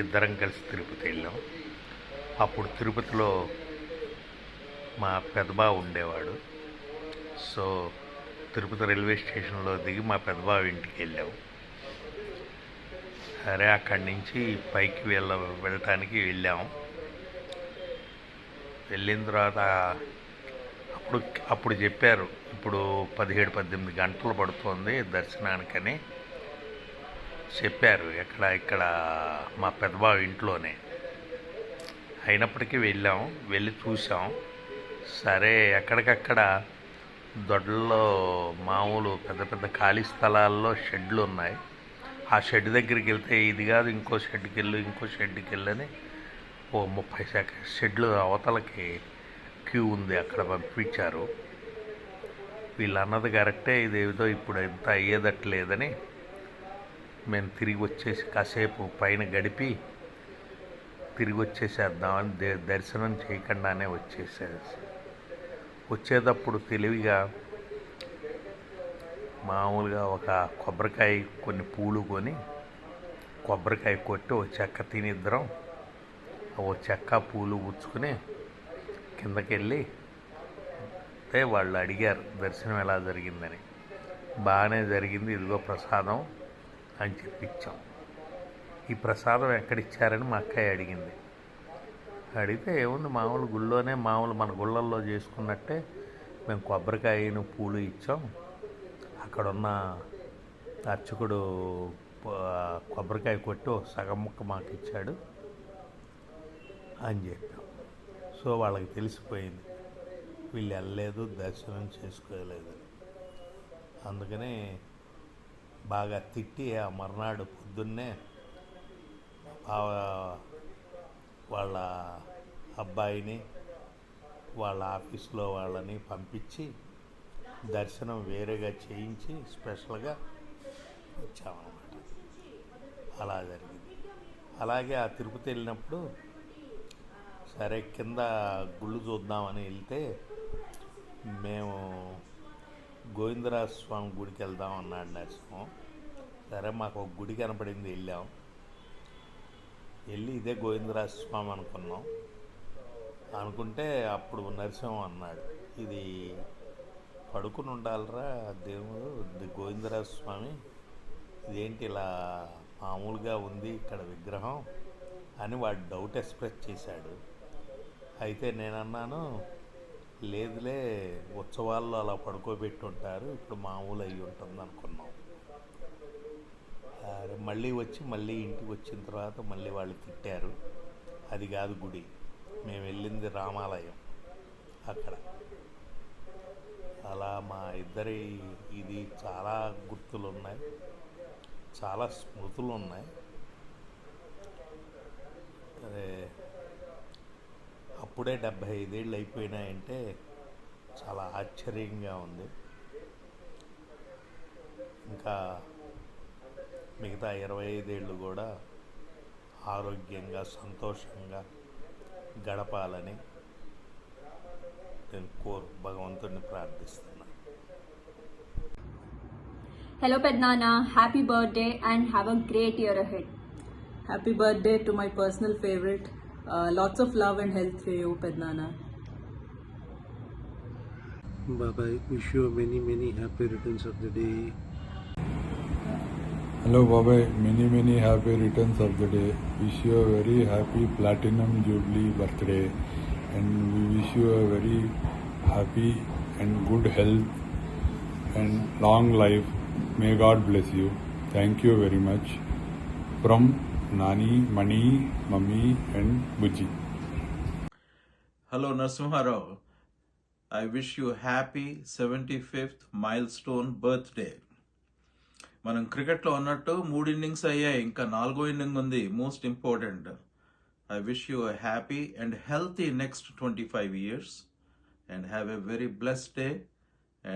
ఇద్దరం కలిసి తిరుపతి వెళ్ళాం. అప్పుడు తిరుపతిలో మా పెద్దబావ ఉండేవాడు. సో తిరుపతి రైల్వే స్టేషన్లో దిగి మా పెద్దబావ ఇంటికి వెళ్ళాం. సరే అక్కడి నుంచి పైకి వెళ్ళటానికి వెళ్ళాము. వెళ్ళిన తర్వాత అప్పుడు చెప్పారు ఇప్పుడు 17-18 గంటలు పడుతుంది దర్శనానికని చెప్పారు. ఇక్కడ మా పెద్దబావ ఇంట్లోనే. అయినప్పటికీ వెళ్ళి చూసాం. సరే ఎక్కడికక్కడ దొడ్లలో మామూలు పెద్ద పెద్ద ఖాళీ స్థలాల్లో షెడ్లు ఉన్నాయి. ఆ షెడ్ దగ్గరికి వెళ్తే ఇది కాదు ఇంకో షెడ్కి వెళ్ళు అని ఓ 30 షెడ్లు అవతలకి క్యూ ఉంది, అక్కడ పంపించారు. వీళ్ళు అన్నది కరెక్టే, ఇదేదో ఇప్పుడు ఎంత అయ్యేదట్లేదని మేము తిరిగి వచ్చేసి కాసేపు పైన గడిపి తిరిగి వచ్చేసేద్దామని దర్శనం చేయకుండానే వచ్చేటప్పుడు తెలివిగా మామూలుగా ఒక కొబ్బరికాయ కొన్ని పూలు కొని కొబ్బరికాయ కొట్టి ఓ చెక్క తినిద్దరం ఓ చెక్క పూలు పుచ్చుకుని కిందకి వెళ్ళి వాళ్ళు అడిగారు దర్శనం ఎలా జరిగిందని. బాగానే జరిగింది, ఇదిగో ప్రసాదం అని చెప్పించాం. ఈ ప్రసాదం ఎక్కడిచ్చారని మా అక్కయ్య అడిగింది. అడిగితే ఏముంది, మామూలు గుళ్ళోనే మామూలు మన గుళ్ళల్లో చేసుకున్నట్టే మేము కొబ్బరికాయను పూలు ఇచ్చాం, అక్కడున్న అర్చకుడు కొబ్బరికాయ కొట్టి సగం ముక్క మాకు ఇచ్చాడు అని చెప్పాం. సో వాళ్ళకి తెలిసిపోయింది వీళ్ళు వెళ్ళలేదు, దర్శనం చేసుకోలేదని. అందుకని బాగా తిట్టి ఆ మర్నాడు పొద్దున్నే వాళ్ళ అబ్బాయిని వాళ్ళ ఆఫీస్లో వాళ్ళని పంపించి దర్శనం వేరేగా చేయించి స్పెషల్గా వచ్చామన్నమాట. అలా జరిగింది. అలాగే ఆ తిరుపతి వెళ్ళినప్పుడు సరే కింద గుళ్ళు చూద్దామని వెళ్తే మేము గోవిందరాజ స్వామి గుడికి వెళ్దాం అన్నాడు నరసింహం. సరే మాకు ఒక గుడి కనపడింది, వెళ్ళాం. వెళ్ళి ఇదే గోవిందరాజ స్వామి అనుకుంటే అప్పుడు నరసింహం అన్నాడు, ఇది పడుకుని ఉండాలిరా దేవుడు, ఇది గోవిందరాజ స్వామి, ఇదేంటి ఇలా మామూలుగా ఉంది ఇక్కడ విగ్రహం అని వాడు డౌట్ ఎక్స్ప్రెస్ చేశాడు. అయితే నేనన్నాను, లేదులే ఉత్సవాల్లో అలా పడుకోబెట్టుంటారు, ఇప్పుడు మామూలు అయ్యి ఉంటుంది అనుకున్నాం. మళ్ళీ ఇంటికి వచ్చిన తర్వాత మళ్ళీ వాళ్ళు తిట్టారు, అది కాదు గుడి, మేము వెళ్ళింది రామాలయం అక్కడ. అలా మా ఇద్దరి ఇది చాలా గుర్తులు ఉన్నాయి, చాలా స్మృతులు ఉన్నాయి. అదే అప్పుడే 75 ఏళ్ళు అయిపోయినాయంటే చాలా ఆశ్చర్యంగా ఉంది. ఇంకా మిగతా 25 ఏళ్ళు కూడా ఆరోగ్యంగా సంతోషంగా గడపాలని నేను భగవంతుడిని ప్రార్థిస్తున్నాను. Hello Pednana, happy birthday and have a great year ahead. Happy birthday to my personal favorite. Lots of love and health for you, Pednana. Bye-bye. Wish you many happy returns of the day. Hello Baba, many happy returns of the day. Wish you a very happy Platinum Jubilee birthday, and we wish you a very happy and good health and long life. May God bless you. Thank you very much. From Nani, Mani, Mummy and Bujji. Hello Narasimha Rao. I wish you a happy 75th milestone birthday. మనం క్రికెట్లో ఉన్నట్టు 3 innings అయ్యాయి, ఇంకా 4వ inning ఉంది, most important. I wish you a happy and healthy next 25 years and have a very blessed day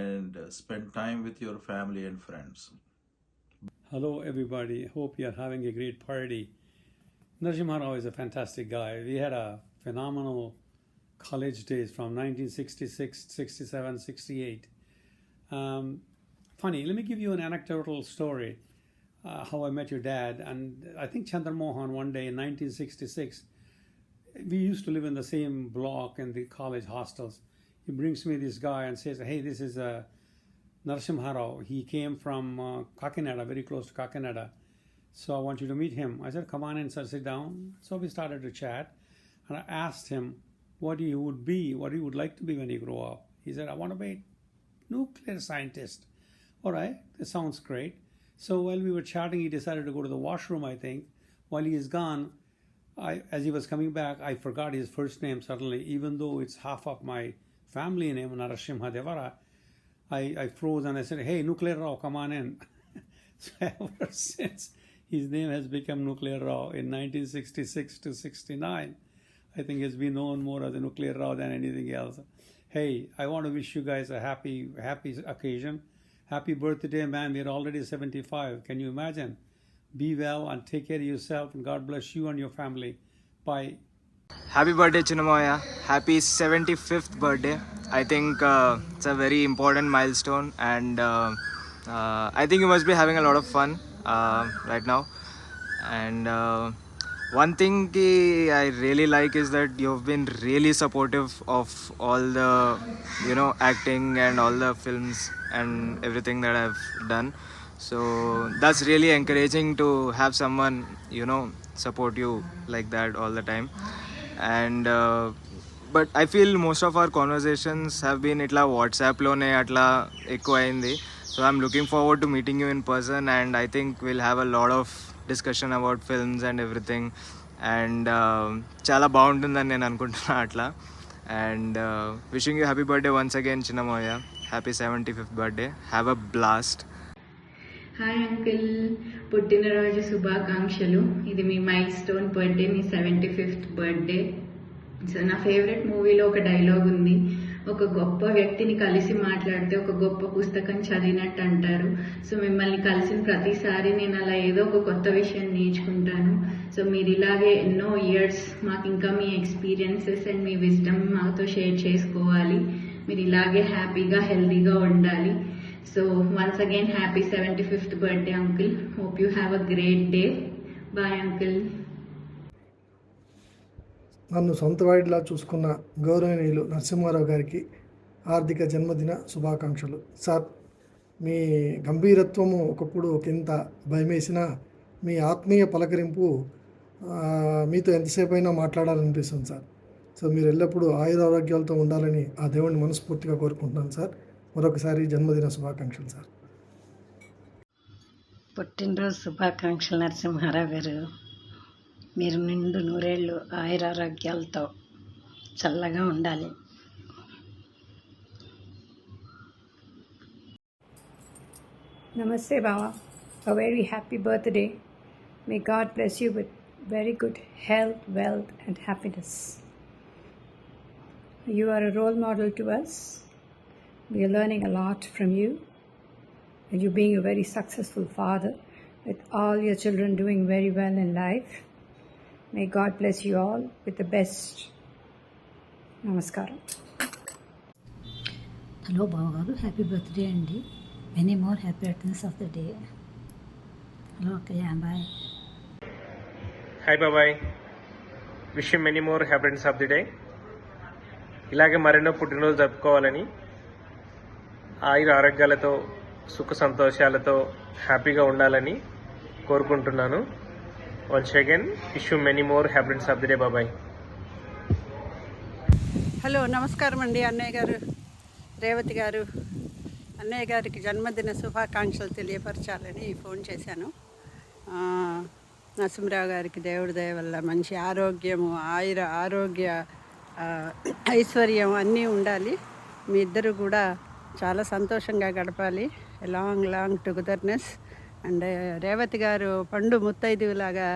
and spend time with your family and friends. Hello everybody, hope you are having a great party. Narasimha Rao is a fantastic guy. We had a phenomenal college days from 1966, 67, 68. Funny, let me give you an anecdotal story, how I met your dad. And I think Chandra Mohan, one day in 1966, we used to live in the same block in the college hostels. He brings me this guy and says, hey, this is Narasimha Rao. He came from Kakinada, very close to Kakinada. So I want you to meet him. I said, come on in, sir, sit down. So we started to chat. And I asked him what he would be, what he would like to be when he grew up. He said, I want to be a nuclear scientist. All right, that sounds great. So while we were chatting, he decided to go to the washroom, I think. While he is gone, as he was coming back, I forgot his first name suddenly, even though it's half of my family name, Narasimha Devara. I froze and I said, hey, Nuclear Rao, come on in. So ever since, his name has become Nuclear Rao in 1966 to 69. I think he's been known more as a nuclear Rao than anything else. Hey, I want to wish you guys a happy occasion. Happy birthday, man. We're already 75. Can you imagine? Be well and take care of yourself, and God bless you and your family. Bye. Happy birthday, Chinnamoya. Happy 75th birthday. I think it's a very important milestone, and I think you must be having a lot of fun right now. And one thing I really like is that you've been really supportive of all the, acting and all the films and everything that I've done. So that's really encouraging to have someone, support you like that all the time. And but I feel most of our conversations have been itla WhatsApp lone atla ekku ayindi. So I'm looking forward to meeting you in person, and I think we'll have a lot of discussion about films and everything. And chala బాగుంటుందని నేను అనుకుంటున్నా అట్లా. And wishing you happy birthday once again, Chinnamoya. Happy 75th birthday. Have a blast. Hi uncle, పుట్టినరోజు శుభాకాంక్షలు. ఇది మీ mile stone birthday, మీ 75th birthday. So నా favourite మూవీలో ఒక డైలాగ్ ఉంది, ఒక గొప్ప వ్యక్తిని కలిసి మాట్లాడితే ఒక గొప్ప పుస్తకం చదివినట్టు అంటారు. సో మిమ్మల్ని కలిసిన ప్రతిసారి నేను అలా ఏదో ఒక కొత్త విషయం నేర్చుకుంటాను. సో మీరు ఇలాగే ఎన్నో ఇయర్స్ మాకు ఇంకా మీ ఎక్స్పీరియన్సెస్ అండ్ మీ విజ్డమ్ మాతో షేర్ చేసుకోవాలి. మీరు ఇలాగే హ్యాపీగా హెల్తీగా ఉండాలి. So once again, happy 75th birthday, uncle. Hope you have a great day. Bye, uncle. నన్ను సొంతవాడిలా చూసుకున్న గౌరవనీయులు నరసింహారావు గారికి ఆర్థిక జన్మదిన శుభాకాంక్షలు. సార్, మీ గంభీరత్వము ఒకప్పుడు ఒకంత భయమేసిన మీ ఆత్మీయ పలకరింపు మీతో ఎంతసేపు అయినా మాట్లాడాలనిపిస్తుంది సార్. సో మీరు ఎల్లప్పుడూ ఆయురారోగ్యాలతో ఉండాలని ఆ దేవుడిని మనస్ఫూర్తిగా కోరుకుంటున్నాను సార్. మరొకసారి జన్మదిన శుభాకాంక్షలు సార్. పుట్టినరోజు శుభాకాంక్షలు నరసింహారావు గారు. మీరు నిండు నూరేళ్ళు ఆయురారోగ్యాలతో చల్లగా ఉండాలి. Namaste Baba. A very happy birthday. May God bless you with very good health, wealth and happiness. You are a role model to us. We are learning a lot from you, and you being a very successful father with all your children doing very well in life. May God bless you all with the best. Namaskaram. Hello బావగారు, happy birthday అండి. Many more happy returns of the day. Hello అక్కయ్య, bye. Hi బాబాయ్, wish you many more happy returns of the day. ఇలాగే మరెన్నో పుట్టినరోజు జరుపుకోవాలని, ఆయుర ఆరోగ్యాలతో సుఖ సంతోషాలతో హ్యాపీగా ఉండాలని కోరుకుంటున్నాను. Once again wish you many more happy returns of the day బాబాయ్. హలో, నమస్కారం అండి అన్నయ్య గారు, రేవతి గారు. అన్నయ్య గారికి జన్మదిన శుభాకాంక్షలు తెలియపరచాలని ఫోన్ చేశాను. నరసింహరావు గారికి దేవుడి దయ వల్ల మంచి ఆరోగ్యము, ఆరోగ్య ఐశ్వర్యం అన్నీ ఉండాలి. మీ ఇద్దరు కూడా చాలా సంతోషంగా గడపాలి. Long togetherness. అండ్ రేవతి గారు పండు ముత్తైదులాగా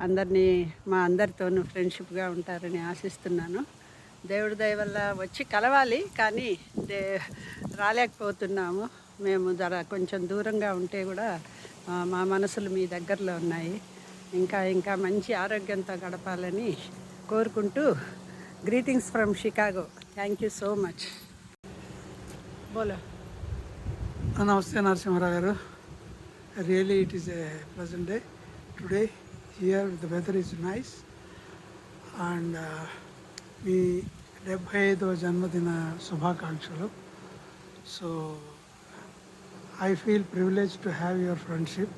అందరినీ మా అందరితోనూ ఫ్రెండ్షిప్గా ఉంటారని ఆశిస్తున్నాను. దేవుడి దయ వల్ల వచ్చి కలవాలి, కానీ రాలేకపోతున్నాము. మేము కొంచెం దూరంగా ఉంటే కూడా మా మనసులు మీ దగ్గరలో ఉన్నాయి. ఇంకా మంచి ఆరోగ్యంతో గడపాలని కోరుకుంటూ, greetings from Chicago. Thank you so much. బోలో. నమస్తే Narasimha Rao garu. Really it is a pleasant day today here. The weather is nice. And మీ 75వ జన్మదిన శుభాకాంక్షలు. So I feel privilege to have your friendship.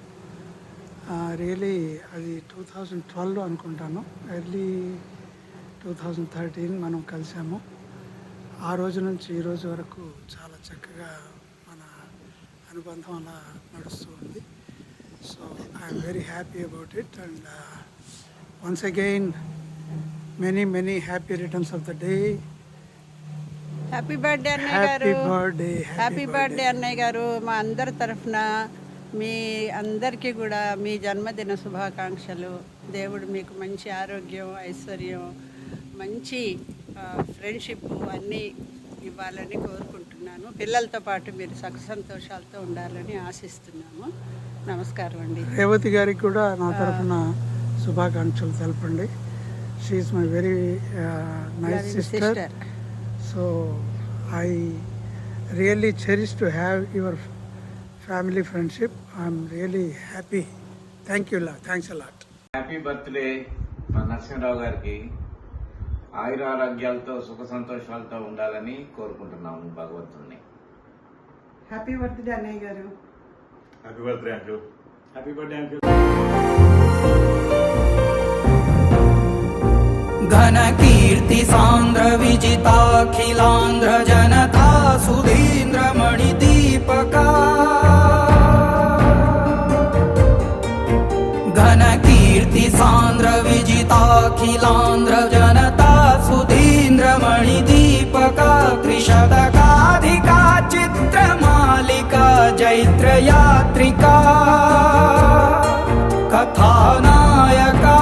Really అది 2012 అనుకుంటాను, ఎర్లీ 2013 మనం కలిసాము. ఆ రోజు నుంచి ఈ రోజు వరకు చాలా చక్కగా మన అనుబంధం అలా నడుస్తూ ఉంది. So I'm very happy about it. And once again many happy returns of the day. Happy birthday అన్నయ్య గారు. హ్యాపీ బర్త్డే అన్నయ్య గారు. మా అందరి తరఫున మీ అందరికీ కూడా మీ జన్మదిన శుభాకాంక్షలు. దేవుడు మీకు మంచి ఆరోగ్యం, ఐశ్వర్యం, మంచి ఫ్రెండ్షిప్ అన్నీ ఇవ్వాలని కోరుకుంటున్నాను. పిల్లలతో పాటు మీరు సుఖ సంతోషాలతో ఉండాలని ఆశిస్తున్నాము. నమస్కారం అండి. రేవతి గారికి కూడా నా తరఫున శుభాకాంక్షలు తెలపండి. She is my very nice sister. So I really cherish to have your family friendship. I'm really happy. Thank you. Thanks a lot. Happy birthday మా నరసింహరావు గారికి. ఆయురారోగ్యాలతో సుఖ సంతోషాలతో ఉండాలని కోరుకుంటున్నాము భగవంతుడిని. హ్యాపీ బర్త్డే అన్నయ్య గారు. Happy birthday uncle. Happy birthday uncle. ఘన కీర్తి సాంద్ర విజితాఖిలాంధ్ర జనతా సుధీంద్ర మణి దీపకా ఘన కీర్తి సాంద్ర విజితాఖిలాంధ్ర జనతా సుధీంద్ర మణి దీపకా త్రిశతకాధికా చిత్రమాలికా జైత్రయాత్రికా కథానాయకా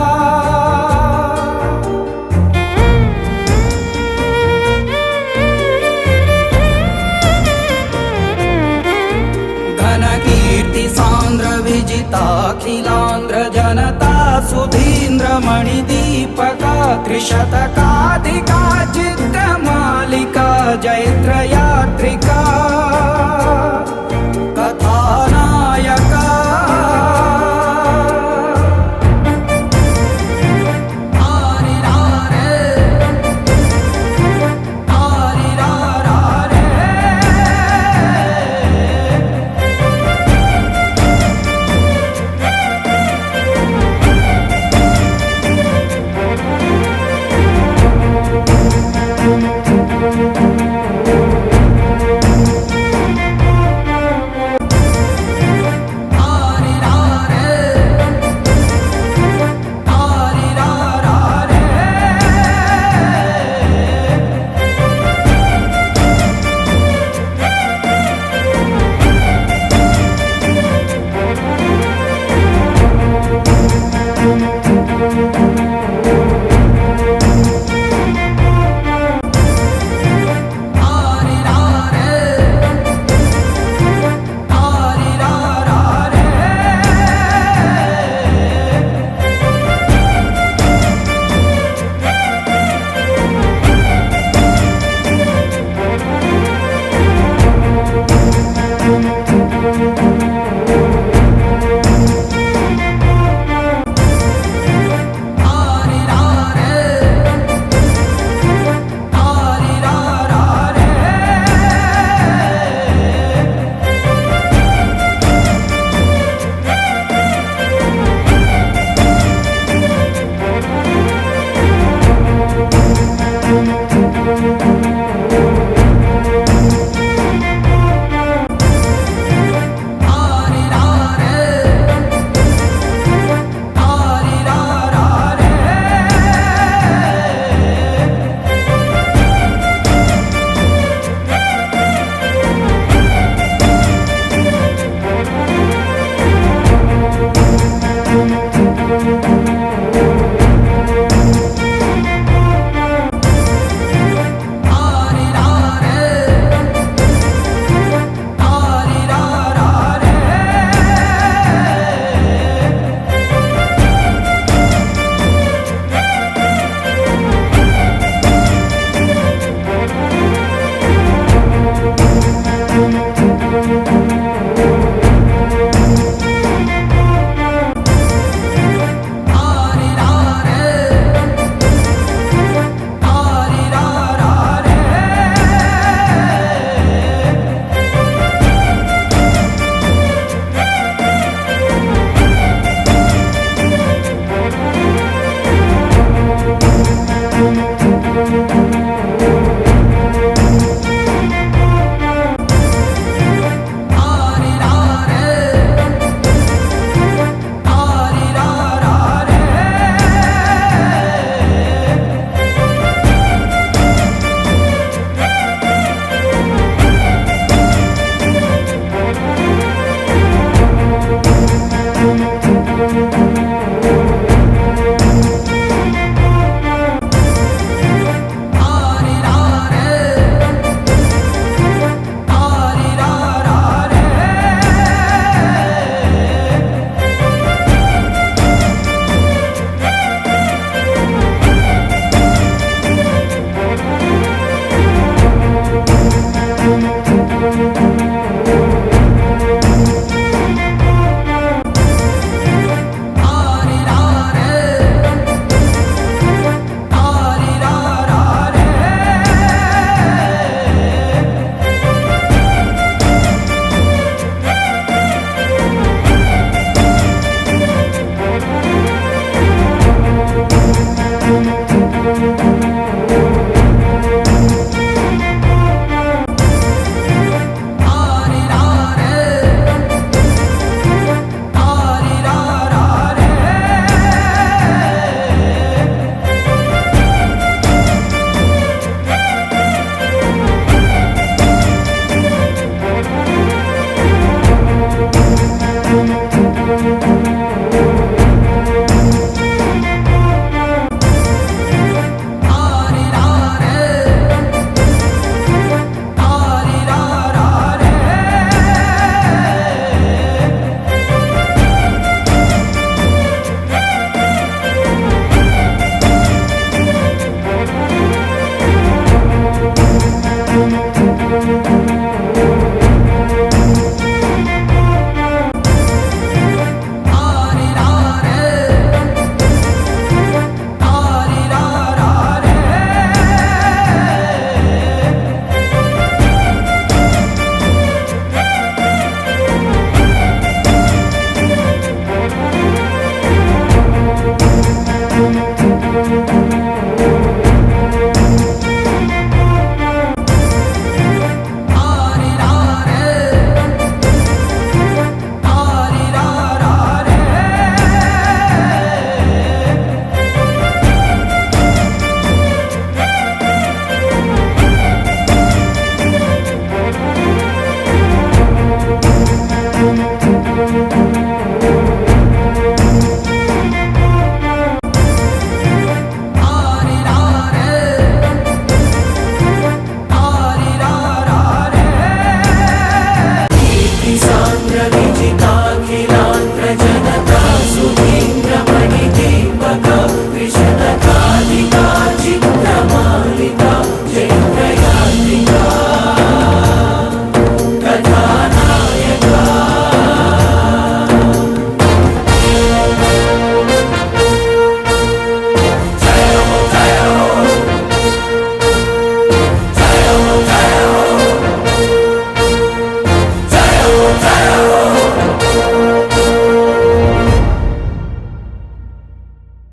विजिताखिलांध्र जनता सुधींद्र मणिदीपका त्रिशतकाधिका चित्रमालिका जैत्रयात्रिका